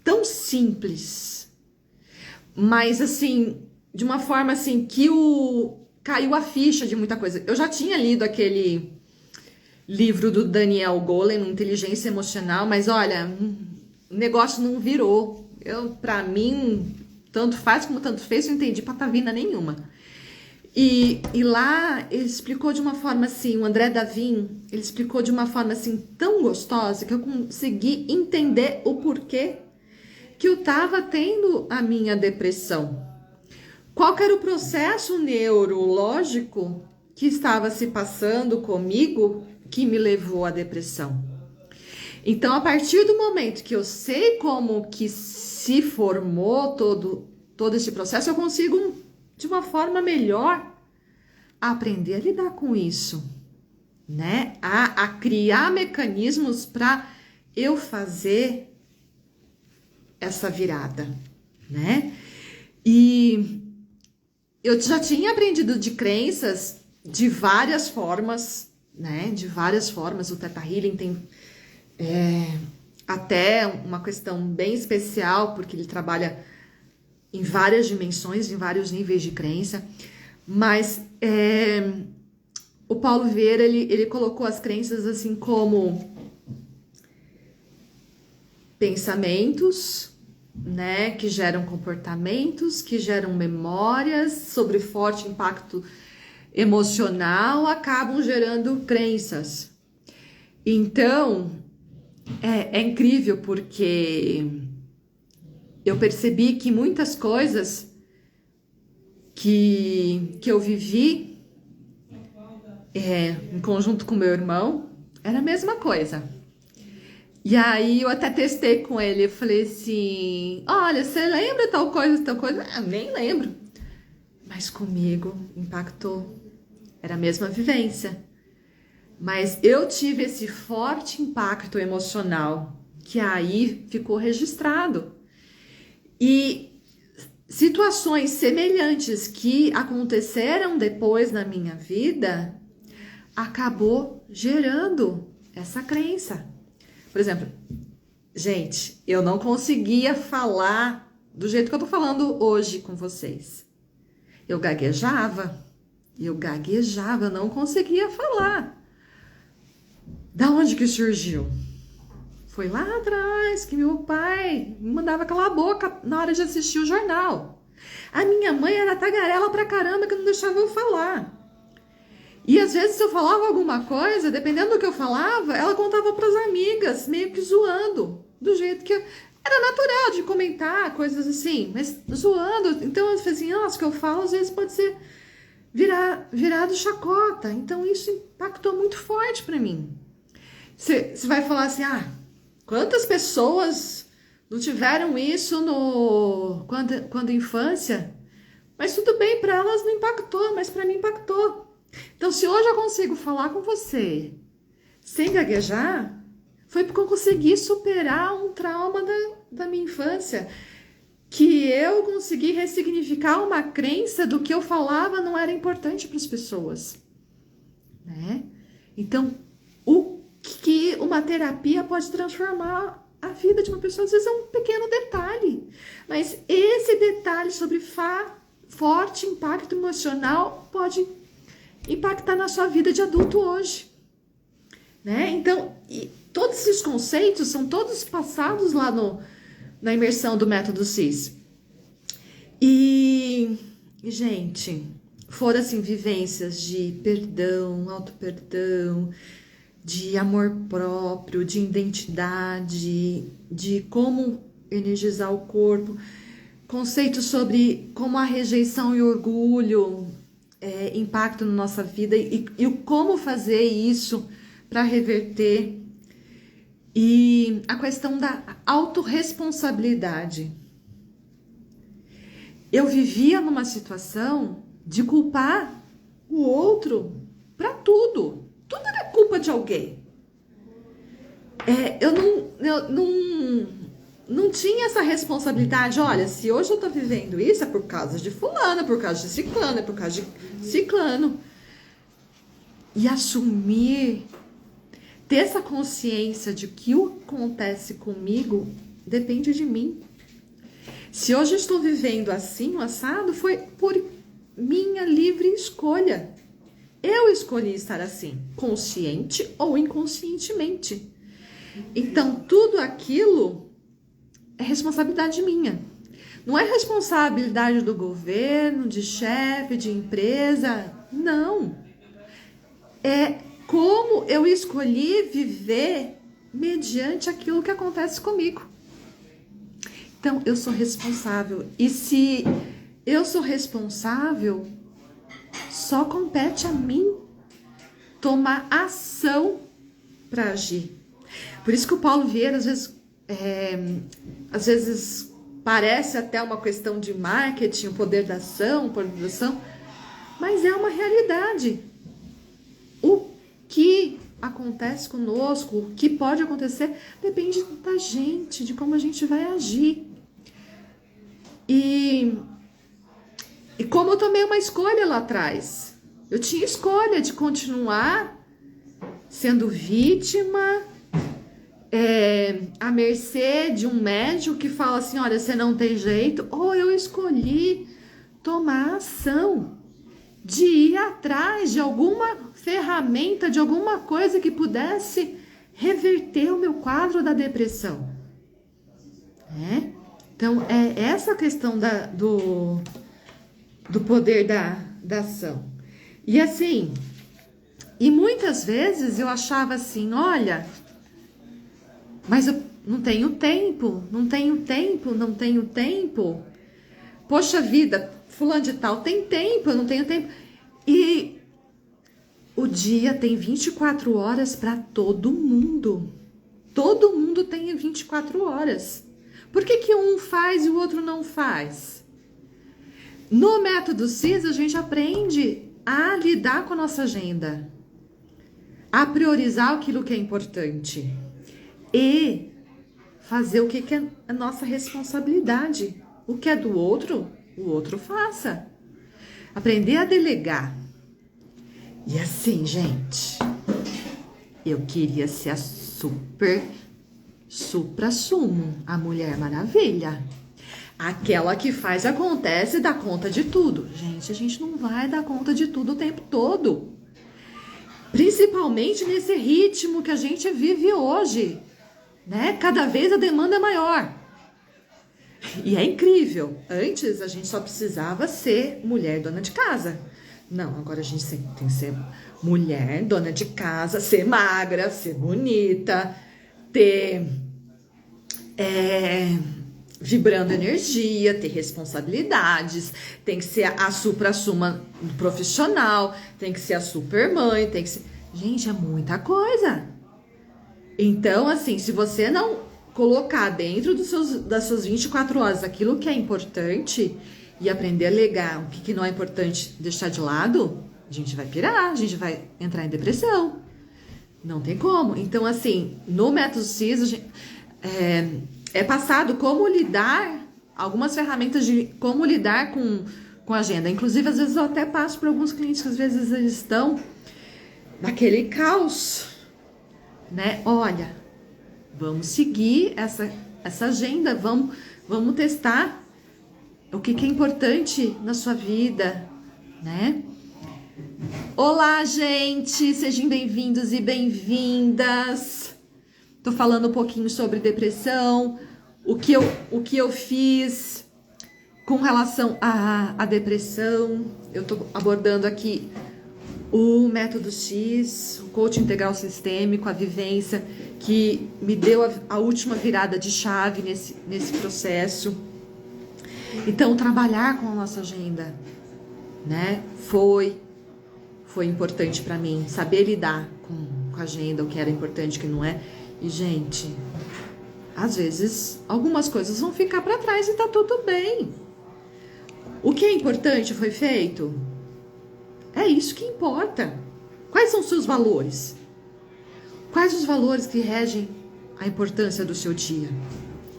tão simples, mas assim, de uma forma assim que caiu a ficha de muita coisa. Eu já tinha lido aquele livro do Daniel Goleman, Inteligência Emocional, mas olha, o negócio não virou. Pra mim, tanto faz como tanto fez, não entendi patavina nenhuma. E lá ele explicou de uma forma assim, o André Davin, ele explicou de uma forma assim tão gostosa que eu consegui entender o porquê que eu tava tendo a minha depressão. Qual que era o processo neurológico que estava se passando comigo que me levou à depressão? Então, a partir do momento que eu sei como que se formou todo esse processo, eu consigo, de uma forma melhor, aprender a lidar com isso, né? A criar mecanismos para eu fazer essa virada, né? E eu já tinha aprendido de crenças de várias formas, né? De várias formas. O Theta Healing tem até uma questão bem especial, porque ele trabalha em várias dimensões, em vários níveis de crença. Mas o Paulo Vieira, ele colocou as crenças assim como pensamentos, né, que geram comportamentos, que geram memórias sobre forte impacto emocional, acabam gerando crenças. Então, é incrível porque eu percebi que muitas coisas que eu vivi em conjunto com meu irmão era a mesma coisa. E aí eu até testei com ele, eu falei assim, olha, você lembra tal coisa, tal coisa? Ah, nem lembro. Mas comigo impactou, era a mesma vivência. Mas eu tive esse forte impacto emocional, que aí ficou registrado. E situações semelhantes que aconteceram depois na minha vida, acabou gerando essa crença. Por exemplo, gente, eu não conseguia falar do jeito que eu tô falando hoje com vocês. Eu gaguejava, eu não conseguia falar. Da onde que surgiu? Foi lá atrás que meu pai me mandava calar a boca na hora de assistir o jornal. A minha mãe era tagarela pra caramba que não deixava eu falar. E às vezes eu falava alguma coisa, dependendo do que eu falava, ela contava pras amigas, meio que zoando, do jeito que era natural de comentar, coisas assim, mas zoando. Então eu falei assim, nossa, o que eu falo às vezes pode ser virado chacota. Então isso impactou muito forte pra mim. Você vai falar assim, quantas pessoas não tiveram isso quando infância? Mas tudo bem, para elas não impactou, mas para mim impactou. Então, se hoje eu consigo falar com você sem gaguejar, foi porque eu consegui superar um trauma da minha infância, que eu consegui ressignificar uma crença do que eu falava não era importante para as pessoas, né? Então, o que uma terapia pode transformar a vida de uma pessoa, às vezes é um pequeno detalhe, mas esse detalhe sobre forte impacto emocional pode impactar na sua vida de adulto hoje, né? Então, todos esses conceitos são todos passados lá na imersão do método CIS. E, gente, foram assim vivências de perdão, auto-perdão, de amor próprio, de identidade, de como energizar o corpo, conceitos sobre como a rejeição e o orgulho impactam na nossa vida e como fazer isso para reverter. E a questão da autorresponsabilidade. Eu vivia numa situação de culpar o outro para tudo. Tudo era culpa de alguém. Eu não tinha essa responsabilidade. Olha, se hoje eu tô vivendo isso, é por causa de fulano, é por causa de ciclano, é por causa de ciclano. E assumir, ter essa consciência de que o que acontece comigo depende de mim. Se hoje eu estou vivendo assim, o assado, foi por minha livre escolha. Eu escolhi estar assim, consciente ou inconscientemente. Então, tudo aquilo é responsabilidade minha. Não é responsabilidade do governo, de chefe, de empresa. Não. É como eu escolhi viver mediante aquilo que acontece comigo. Então, eu sou responsável. E se eu sou responsável, só compete a mim tomar ação para agir. Por isso que o Paulo Vieira, às vezes parece até uma questão de marketing, o poder da ação, mas é uma realidade. O que acontece conosco, o que pode acontecer, depende da gente, de como a gente vai agir. E como eu tomei uma escolha lá atrás, eu tinha escolha de continuar sendo vítima, à mercê de um médico que fala assim, olha, você não tem jeito, ou eu escolhi tomar ação, de ir atrás de alguma ferramenta, de alguma coisa que pudesse reverter o meu quadro da depressão. Então, é essa questão do poder da ação. E assim, e muitas vezes eu achava assim, olha, mas eu não tenho tempo. Poxa vida, fulano de tal tem tempo, eu não tenho tempo. E o dia tem 24 horas para todo mundo. Todo mundo tem 24 horas. Por que um faz e o outro não faz? No método CIS, a gente aprende a lidar com a nossa agenda, a priorizar aquilo que é importante e fazer o que é a nossa responsabilidade. O que é do outro, o outro faça. Aprender a delegar. E assim, gente, eu queria ser a supra-sumo, a Mulher Maravilha. Aquela que faz, acontece e dá conta de tudo. Gente, a gente não vai dar conta de tudo o tempo todo. Principalmente nesse ritmo que a gente vive hoje, né? Cada vez a demanda é maior. E é incrível. Antes a gente só precisava ser mulher dona de casa. Não, agora a gente tem que ser mulher dona de casa, ser magra, ser bonita, ter vibrando energia, ter responsabilidades, tem que ser a supra-suma profissional, tem que ser a super mãe, tem que ser... Gente, é muita coisa. Então, assim, se você não colocar dentro das suas 24 horas aquilo que é importante e aprender a legar o que não é importante, deixar de lado, a gente vai pirar, a gente vai entrar em depressão. Não tem como. Então, assim, no método CIS, é passado como lidar, algumas ferramentas de como lidar com a agenda. Inclusive, às vezes eu até passo para alguns clientes que às vezes eles estão naquele caos, né? Olha, vamos seguir essa agenda, vamos testar o que é importante na sua vida, né? Olá, gente! Sejam bem-vindos e bem-vindas! Tô falando um pouquinho sobre depressão, o que eu fiz com relação à depressão. Eu tô abordando aqui o método X, o coaching integral sistêmico, a vivência que me deu a última virada de chave nesse processo. Então, trabalhar com a nossa agenda, né, foi importante para mim, saber lidar com a agenda, o que era importante, o que não é. E, gente, às vezes, algumas coisas vão ficar para trás e tá tudo bem. O que é importante foi feito? É isso que importa. Quais são os seus valores? Quais os valores que regem a importância do seu dia?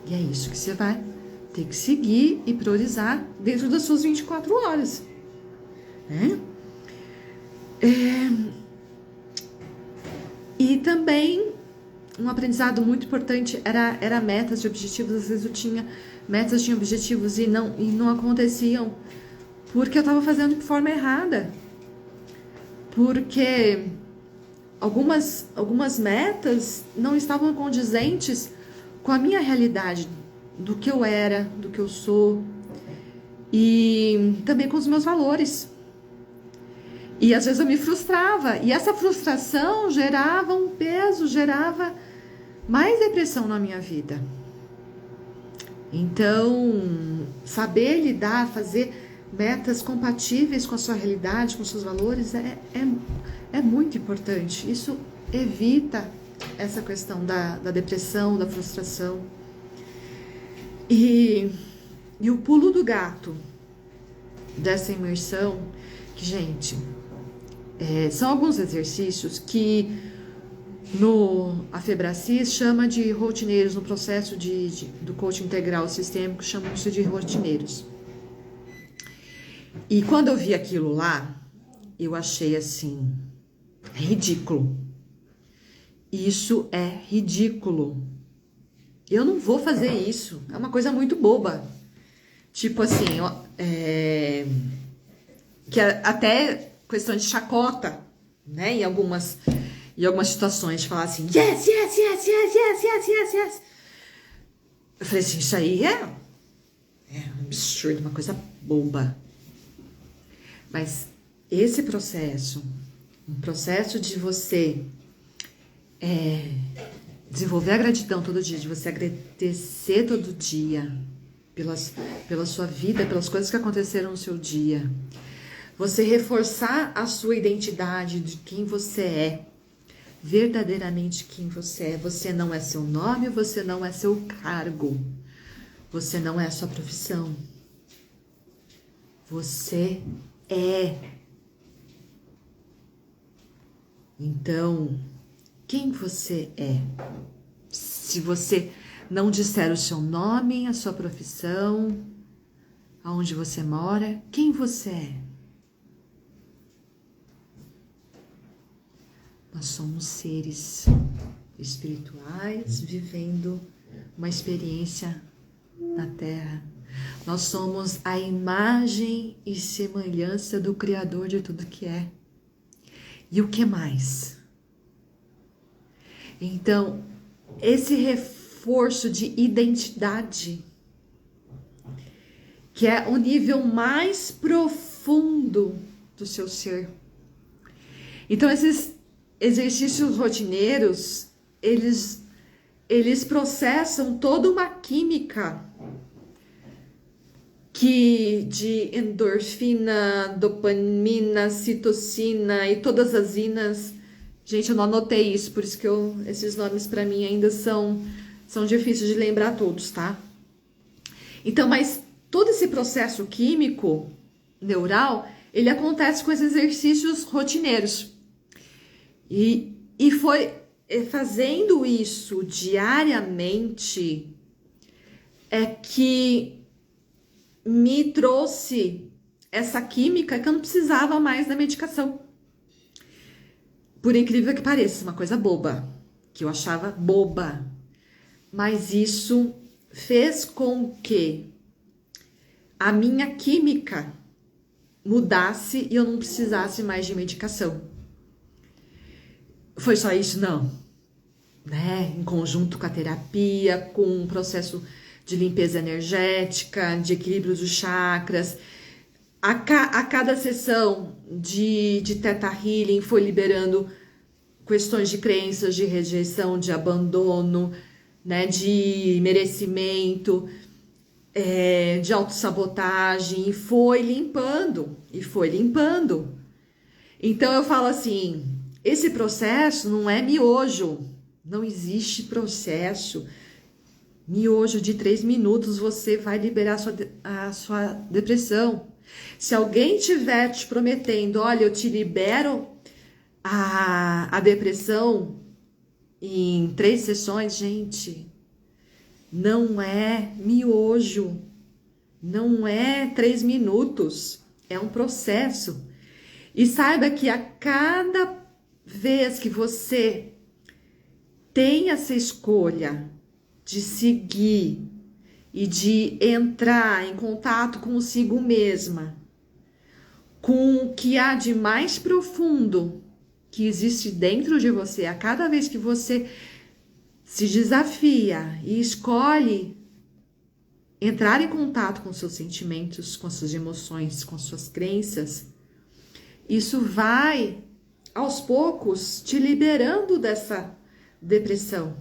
E é isso que você vai ter que seguir e priorizar dentro das suas 24 horas. Né? E também um aprendizado muito importante era metas e objetivos. Às vezes eu tinha metas, tinha objetivos e não aconteciam porque eu estava fazendo de forma errada. Porque algumas metas não estavam condizentes com a minha realidade do que eu era, do que eu sou, e também com os meus valores. E às vezes eu me frustrava, e essa frustração gerava um peso, gerava mais depressão na minha vida. Então, saber lidar, fazer metas compatíveis com a sua realidade, com os seus valores, é muito importante. Isso evita essa questão da depressão, da frustração. E o pulo do gato dessa imersão, que, gente, são alguns exercícios que a Febracis chama de rotineiros, no processo do coaching integral sistêmico, chamam-se de rotineiros. E quando eu vi aquilo lá, eu achei assim, ridículo. Isso é ridículo. Eu não vou fazer isso. É uma coisa muito boba. Tipo assim, que até questão de chacota, né? Em algumas situações, de falar assim, yes, yes, yes, yes, yes, yes, yes, yes. Eu falei assim, isso aí é um absurdo, uma coisa boba. Mas esse processo, um processo de você desenvolver a gratidão todo dia, de você agradecer todo dia pela sua vida, pelas coisas que aconteceram no seu dia. Você reforçar a sua identidade de quem você é, verdadeiramente quem você é. Você não é seu nome, você não é seu cargo, você não é a sua profissão. Você é. Então, quem você é? Se você não disser o seu nome, a sua profissão, aonde você mora, quem você é? Nós somos seres espirituais vivendo uma experiência na Terra. Nós somos a imagem e semelhança do Criador de tudo que é. E o que mais? Então, esse reforço de identidade, que é o nível mais profundo do seu ser. Então, esses exercícios rotineiros, eles processam toda uma química de endorfina, dopamina, citocina e todas as inas. Gente, eu não anotei isso, por isso que esses nomes para mim ainda são difíceis de lembrar todos, tá? Então, mas todo esse processo químico neural, ele acontece com esses exercícios rotineiros. E foi fazendo isso diariamente que me trouxe essa química que eu não precisava mais da medicação. Por incrível que pareça, uma coisa boba, que eu achava boba. Mas isso fez com que a minha química mudasse e eu não precisasse mais de medicação. Foi só isso? Não. Né? Em conjunto com a terapia, com um processo de limpeza energética, de equilíbrio dos chakras. A cada sessão de Theta Healing foi liberando questões de crenças, de rejeição, de abandono, né? De merecimento, de autossabotagem, e foi limpando. Então eu falo assim, esse processo não é miojo, não existe processo. Miojo de 3 minutos você vai liberar a sua depressão. Se alguém estiver te prometendo, olha, eu te libero a depressão em 3 sessões, gente, não é miojo, não é 3 minutos, é um processo. E saiba que a cada vez que você tem essa escolha de seguir e de entrar em contato consigo mesma, com o que há de mais profundo que existe dentro de você, a cada vez que você se desafia e escolhe entrar em contato com seus sentimentos, com suas emoções, com suas crenças, isso vai, aos poucos, te liberando dessa depressão,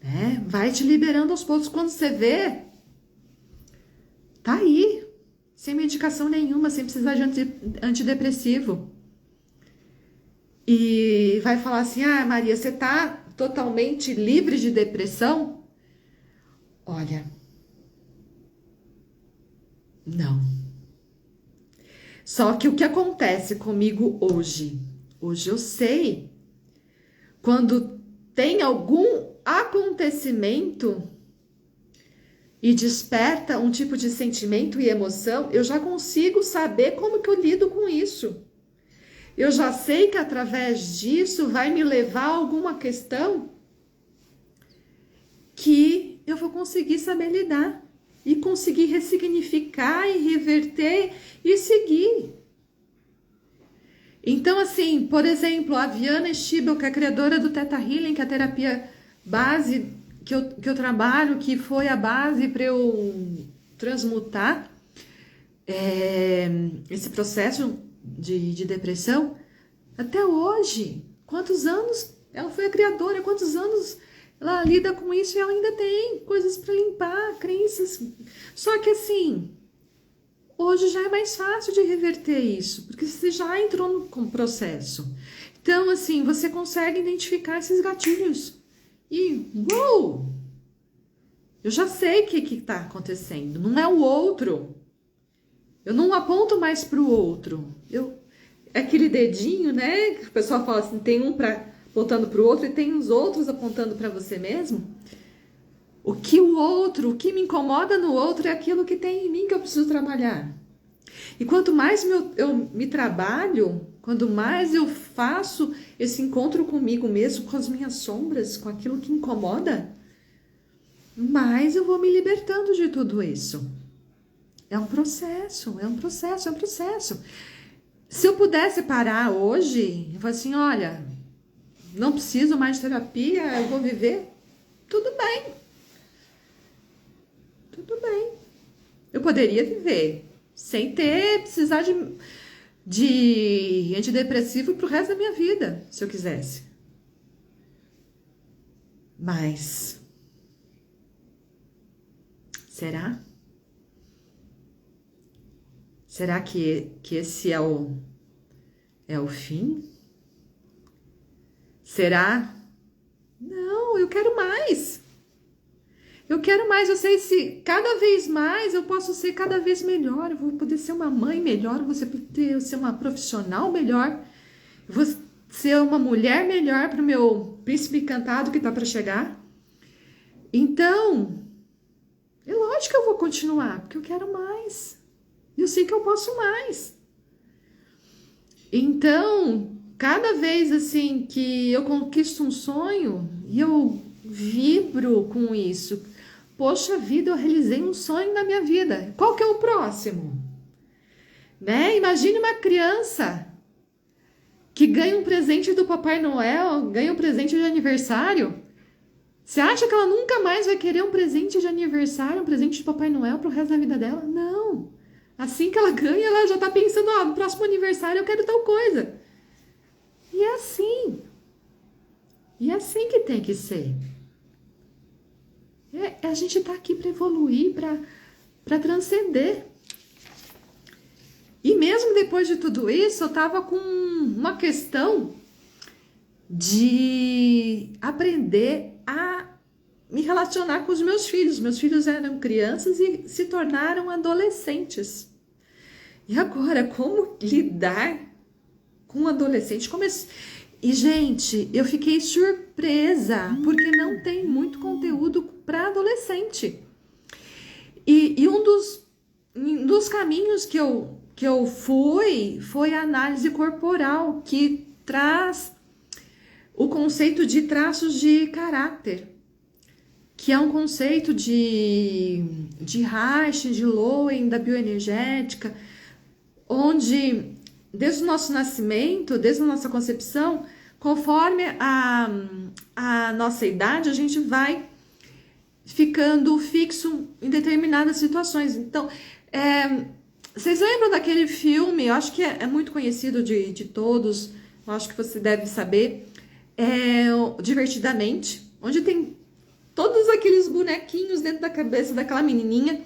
né? Vai te liberando aos poucos. Quando você vê, tá aí, sem medicação nenhuma, sem precisar de antidepressivo. E vai falar assim, ah, Maria, você tá totalmente livre de depressão? Olha, não. Só que o que acontece comigo hoje? Hoje eu sei, quando tem algum acontecimento e desperta um tipo de sentimento e emoção, eu já consigo saber como que eu lido com isso. Eu já sei que através disso vai me levar a alguma questão que eu vou conseguir saber lidar e conseguir ressignificar e reverter e seguir. Então, assim, por exemplo, a Viana Stibel, que é a criadora do Theta Healing, que é a terapia base que eu trabalho, que foi a base para eu transmutar esse processo de depressão, até hoje, quantos anos ela foi a criadora, quantos anos ela lida com isso e ela ainda tem coisas para limpar, crenças. Só que assim, hoje já é mais fácil de reverter isso, porque você já entrou no processo. Então, assim, você consegue identificar esses gatilhos. E, uou! Eu já sei o que está acontecendo. Não é o outro. Eu não aponto mais para o outro. Aquele dedinho, né? Que o pessoal fala assim, tem um apontando para o outro e tem os outros apontando para você mesmo. O que me incomoda no outro é aquilo que tem em mim que eu preciso trabalhar. E quanto mais eu me trabalho, quanto mais eu faço esse encontro comigo mesmo, com as minhas sombras, com aquilo que incomoda, mais eu vou me libertando de tudo isso. É um processo. Se eu pudesse parar hoje e falar assim, olha, não preciso mais de terapia, eu vou viver, tudo bem. Eu poderia viver sem precisar de antidepressivo pro resto da minha vida, se eu quisesse. Mas será? Será que esse é o fim? Será? Não, eu quero mais. Eu sei se cada vez mais eu posso ser cada vez melhor, eu vou poder ser uma mãe melhor, eu vou poder ser uma profissional melhor, eu vou ser uma mulher melhor para o meu príncipe encantado que está para chegar. Então, é lógico que eu vou continuar, porque eu quero mais. Eu sei que eu posso mais. Então, cada vez assim que eu conquisto um sonho e eu vibro com isso, poxa vida, eu realizei um sonho na minha vida. Qual que é o próximo? Né? Imagine uma criança que ganha um presente do Papai Noel, ganha um presente de aniversário. Você acha que ela nunca mais vai querer um presente de aniversário, um presente de Papai Noel pro resto da vida dela? Não. Assim que ela ganha, ela já tá pensando, no próximo aniversário eu quero tal coisa. E é assim. E é assim que tem que ser. A gente tá aqui para evoluir, para transcender. E mesmo depois de tudo isso, eu tava com uma questão de aprender a me relacionar com os meus filhos. Meus filhos eram crianças e se tornaram adolescentes. E agora, como lidar com um adolescente? E, gente, eu fiquei surpresa, porque não tem muito conteúdo para adolescente. E um dos caminhos que eu fui foi a análise corporal, que traz o conceito de traços de caráter, que é um conceito de Reich, de Lowen, da bioenergética, onde desde o nosso nascimento, desde a nossa concepção, conforme a nossa idade, a gente vai ficando fixo em determinadas situações. Então, vocês lembram daquele filme? Eu acho que é muito conhecido de todos, eu acho que você deve saber, o Divertidamente, onde tem todos aqueles bonequinhos dentro da cabeça daquela menininha.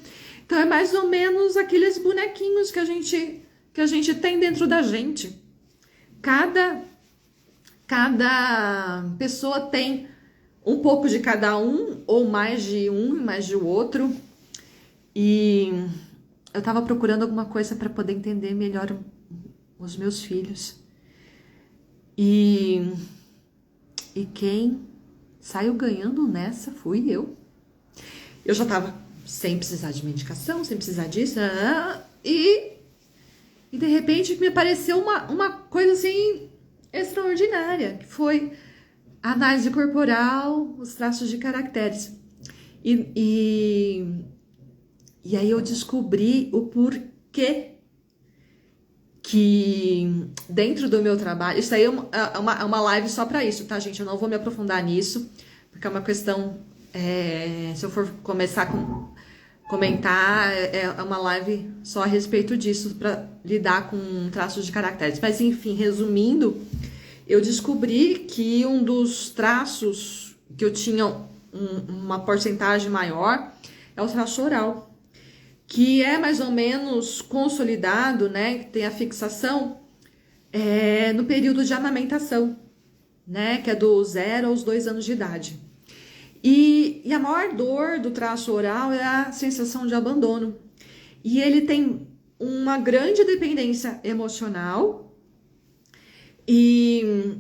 Então é mais ou menos aqueles bonequinhos que a gente tem dentro da gente. Cada pessoa tem um pouco de cada um, ou mais de um e mais de outro. E eu tava procurando alguma coisa para poder entender melhor os meus filhos. E quem saiu ganhando nessa fui eu. Eu já tava sem precisar de medicação, sem precisar disso, e de repente me apareceu uma coisa assim extraordinária, que foi a análise corporal, os traços de caracteres. E aí eu descobri o porquê que dentro do meu trabalho, isso aí é uma live só para isso, tá, gente? Eu não vou me aprofundar nisso, porque é uma questão, se eu for começar a comentar, é uma live só a respeito disso, para lidar com traços de caracteres. Mas enfim, resumindo, eu descobri que um dos traços que eu tinha uma porcentagem maior é o traço oral, que é mais ou menos consolidado, né, que tem a fixação no período de amamentação, né, que é do 0 aos 2 anos de idade. E a maior dor do traço oral é a sensação de abandono. E ele tem uma grande dependência emocional e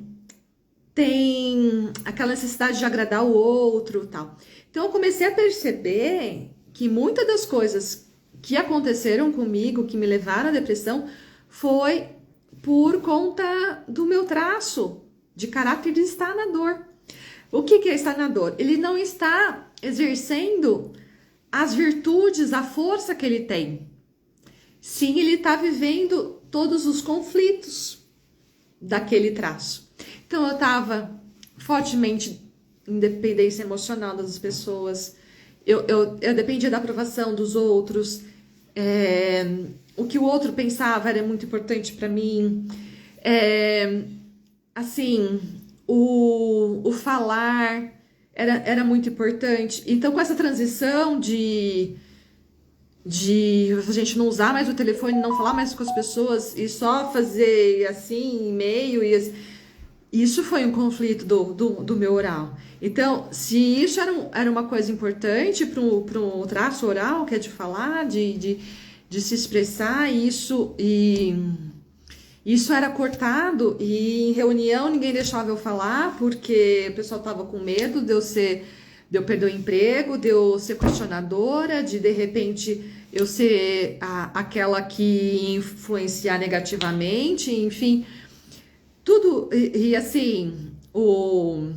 tem aquela necessidade de agradar o outro, tal. Então eu comecei a perceber que muitas das coisas que aconteceram comigo, que me levaram à depressão, foi por conta do meu traço de caráter de estar na dor. O que é estar na dor? Ele não está exercendo as virtudes, a força que ele tem. Sim, ele está vivendo todos os conflitos daquele traço. Então eu estava fortemente em dependência emocional das pessoas, eu dependia da aprovação dos outros, o que o outro pensava era muito importante para mim, assim, o falar era muito importante. Então, com essa transição de a gente não usar mais o telefone, não falar mais com as pessoas e só fazer assim, e-mail, isso foi um conflito do meu oral. Então, se isso era uma coisa importante para o traço oral, que é de falar, de se expressar, isso era cortado, e em reunião ninguém deixava eu falar, porque o pessoal estava com medo de eu perder o emprego, de eu ser questionadora, de repente eu ser aquela que influenciar negativamente, enfim, tudo. E assim, o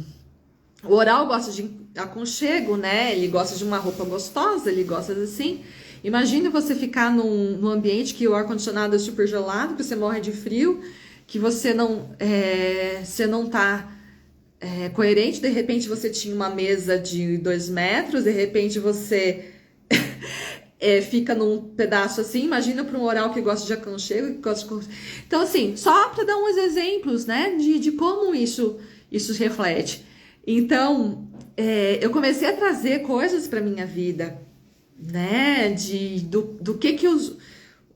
oral gosta de aconchego, né? Ele gosta de uma roupa gostosa, ele gosta assim. Imagina você ficar num ambiente que o ar-condicionado é super gelado, que você morre de frio, que você não tá coerente. De repente você tinha uma mesa de 2 metros, de repente você fica num pedaço assim. Imagina para um oral que gosta de aconchego, que gosta de... Então assim, só para dar uns exemplos, né, de como isso reflete. Então, eu comecei a trazer coisas para minha vida, né, do que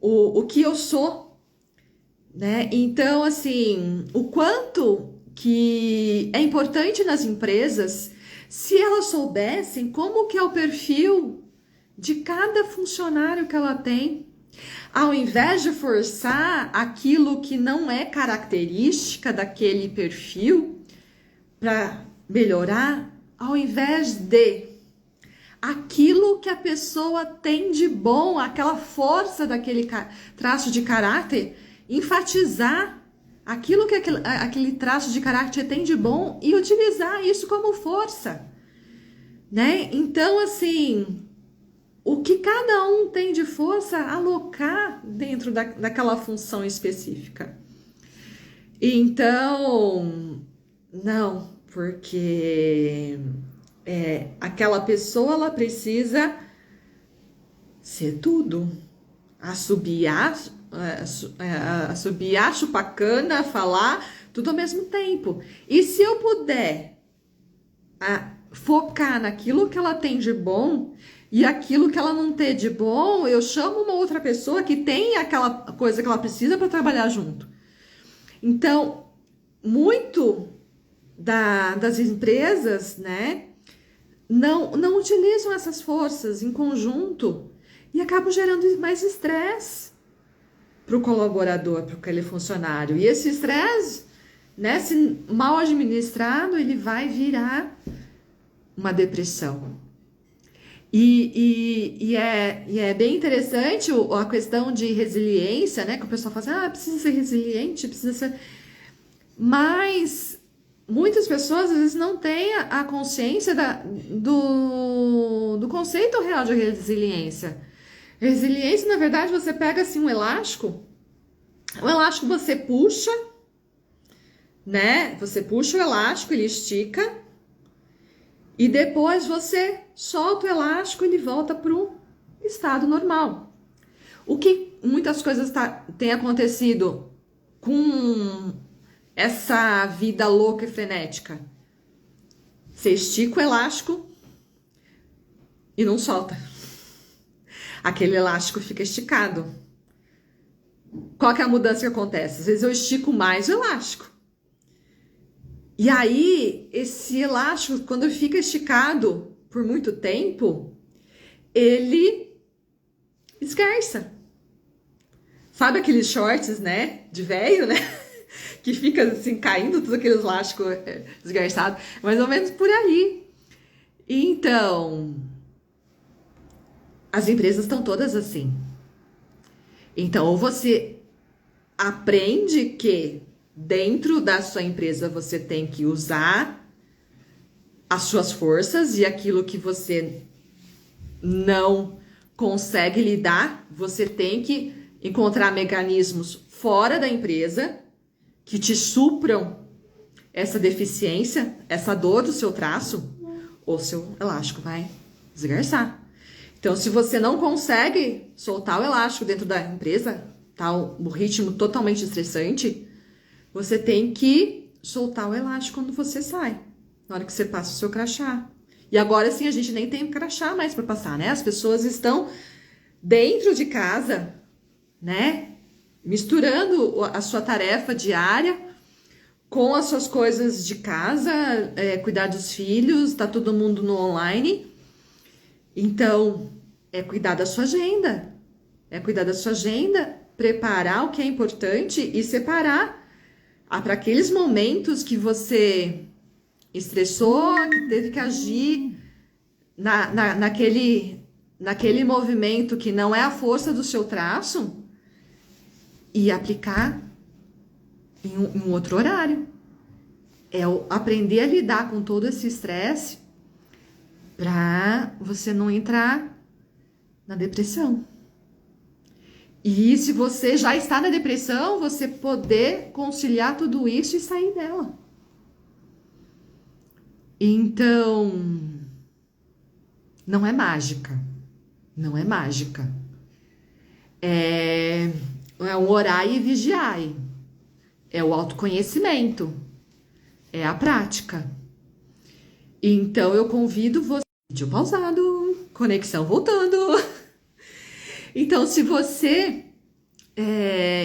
o que eu sou, né? Então, assim, o quanto que é importante nas empresas, se elas soubessem como que é o perfil de cada funcionário que ela tem, ao invés de forçar aquilo que não é característica daquele perfil para melhorar, ao invés de aquilo que a pessoa tem de bom, aquela força daquele traço de caráter, enfatizar aquilo que aquele traço de caráter tem de bom e utilizar isso como força, né? Então, assim, o que cada um tem de força, alocar dentro daquela função específica. Então, não, porque Aquela pessoa, ela precisa ser tudo. Assobiar, chupar cana, falar, tudo ao mesmo tempo. E se eu puder focar naquilo que ela tem de bom e aquilo que ela não tem de bom, eu chamo uma outra pessoa que tem aquela coisa que ela precisa para trabalhar junto. Então, muito das empresas, né, não utilizam essas forças em conjunto e acabam gerando mais estresse para o colaborador, para aquele funcionário. E esse estresse, né, se mal administrado, ele vai virar uma depressão. E é bem interessante a questão de resiliência, né? Que o pessoal fala assim, precisa ser resiliente, precisa ser... Mas muitas pessoas, às vezes, não têm a consciência do conceito real de resiliência. Resiliência, na verdade, você pega, assim, um elástico você puxa, né? Você puxa o elástico, ele estica, e depois você solta o elástico e ele volta para o estado normal. O que muitas coisas tem acontecido com essa vida louca e frenética? Você estica o elástico e não solta. Aquele elástico fica esticado. Qual que é a mudança que acontece? Às vezes eu estico mais o elástico. E aí, esse elástico, quando fica esticado por muito tempo, ele esgarça. Sabe aqueles shorts, né? De velho, né? Que fica assim, caindo tudo aquele elástico esgarçado. Mais ou menos por aí. Então, as empresas estão todas assim. Então, ou você aprende que dentro da sua empresa você tem que usar as suas forças e aquilo que você não consegue lidar, você tem que encontrar mecanismos fora da empresa que te supram essa deficiência, essa dor do seu traço, ou seu elástico vai esgarçar. Então, se você não consegue soltar o elástico dentro da empresa, tá o ritmo totalmente estressante, você tem que soltar o elástico quando você sai, na hora que você passa o seu crachá. E agora sim, a gente nem tem crachá mais para passar, né? As pessoas estão dentro de casa, né? Misturando a sua tarefa diária com as suas coisas de casa, cuidar dos filhos, tá todo mundo no online. Então, é cuidar da sua agenda. É cuidar da sua agenda, preparar o que é importante e separar para aqueles momentos que você estressou, que teve que agir naquele movimento que não é a força do seu traço e aplicar em um outro horário. É aprender a lidar com todo esse estresse para você não entrar na depressão. E se você já está na depressão, você poder conciliar tudo isso e sair dela. Então, não é mágica. Não é mágica. É um orai e vigiai. É o autoconhecimento. É a prática. Então, eu convido você... Vídeo pausado. Conexão voltando. Então, se você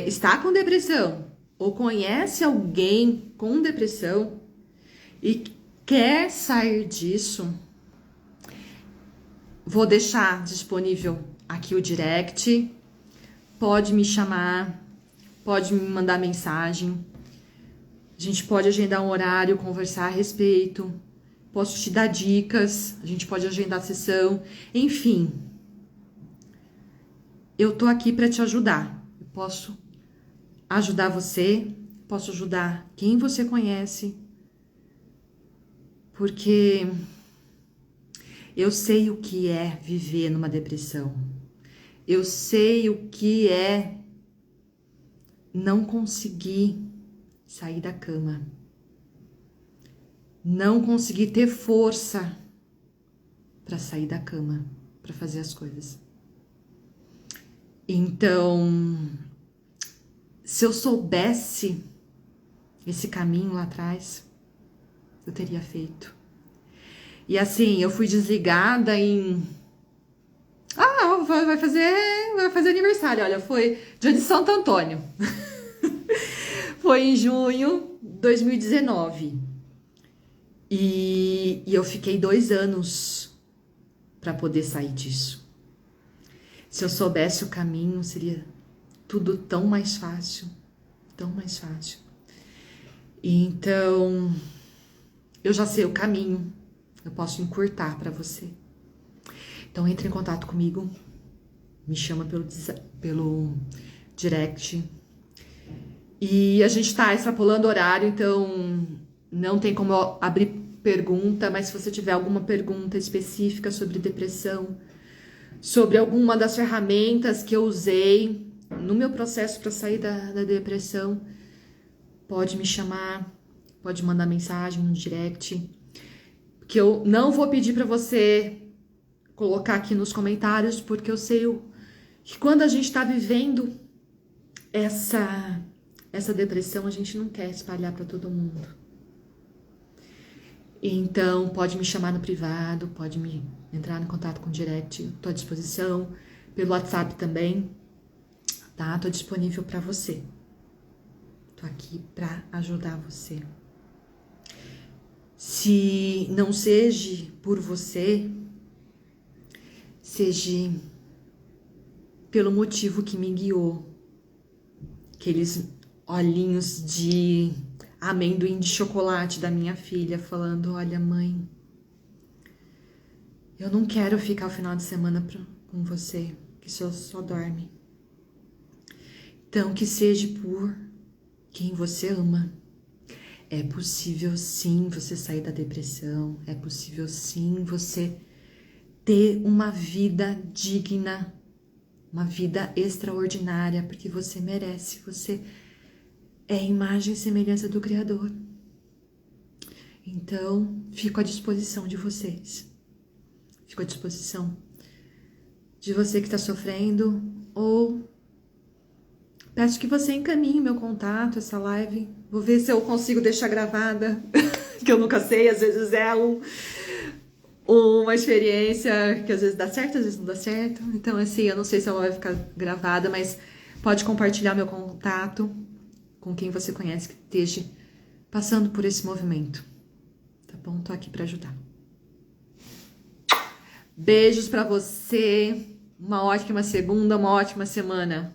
está com depressão ou conhece alguém com depressão e quer sair disso, vou deixar disponível aqui o direct. Pode me chamar, pode me mandar mensagem. A gente pode agendar um horário, conversar a respeito. Posso te dar dicas, a gente pode agendar a sessão. Enfim, eu tô aqui para te ajudar. Eu posso ajudar você, posso ajudar quem você conhece, porque eu sei o que é viver numa depressão. Eu sei o que é não conseguir sair da cama. Não conseguir ter força para sair da cama, para fazer as coisas. Então, se eu soubesse esse caminho lá atrás, eu teria feito. E assim, eu fui desligada em... vai fazer aniversário, olha, foi dia de Santo Antônio. Foi em junho de 2019. E eu fiquei 2 anos para poder sair disso. Se eu soubesse o caminho, seria tudo tão mais fácil. Tão mais fácil. Então, eu já sei o caminho. Eu posso encurtar para você. Então, entre em contato comigo. Me chama pelo direct. E a gente tá extrapolando horário, então não tem como eu abrir pergunta, mas se você tiver alguma pergunta específica sobre depressão, sobre alguma das ferramentas que eu usei no meu processo para sair da depressão, pode me chamar, pode mandar mensagem no direct, que eu não vou pedir para você colocar aqui nos comentários, porque eu sei que quando a gente está vivendo essa depressão, a gente não quer espalhar para todo mundo. Então, pode me chamar no privado, pode me entrar em contato com o direct, estou à disposição, pelo WhatsApp também, tá? Estou disponível para você. Estou aqui para ajudar você. Se não seja por você, seja pelo motivo que me guiou, aqueles olhinhos de amendoim de chocolate da minha filha falando, olha mãe, eu não quero ficar o final de semana com você, que você só dorme. Então que seja por quem você ama. É possível sim você sair da depressão, é possível sim você ter uma vida digna, uma vida extraordinária, porque você merece, você é a imagem e semelhança do Criador. Então, fico à disposição de vocês. Fico à disposição de você que está sofrendo, ou peço que você encaminhe meu contato, essa live. Vou ver se eu consigo deixar gravada, que eu nunca sei, às vezes é uma experiência que às vezes dá certo, às vezes não dá certo. Então, assim, eu não sei se ela vai ficar gravada, mas pode compartilhar meu contato com quem você conhece que esteja passando por esse movimento. Tá bom? Tô aqui para ajudar. Beijos para você. Uma ótima segunda, uma ótima semana.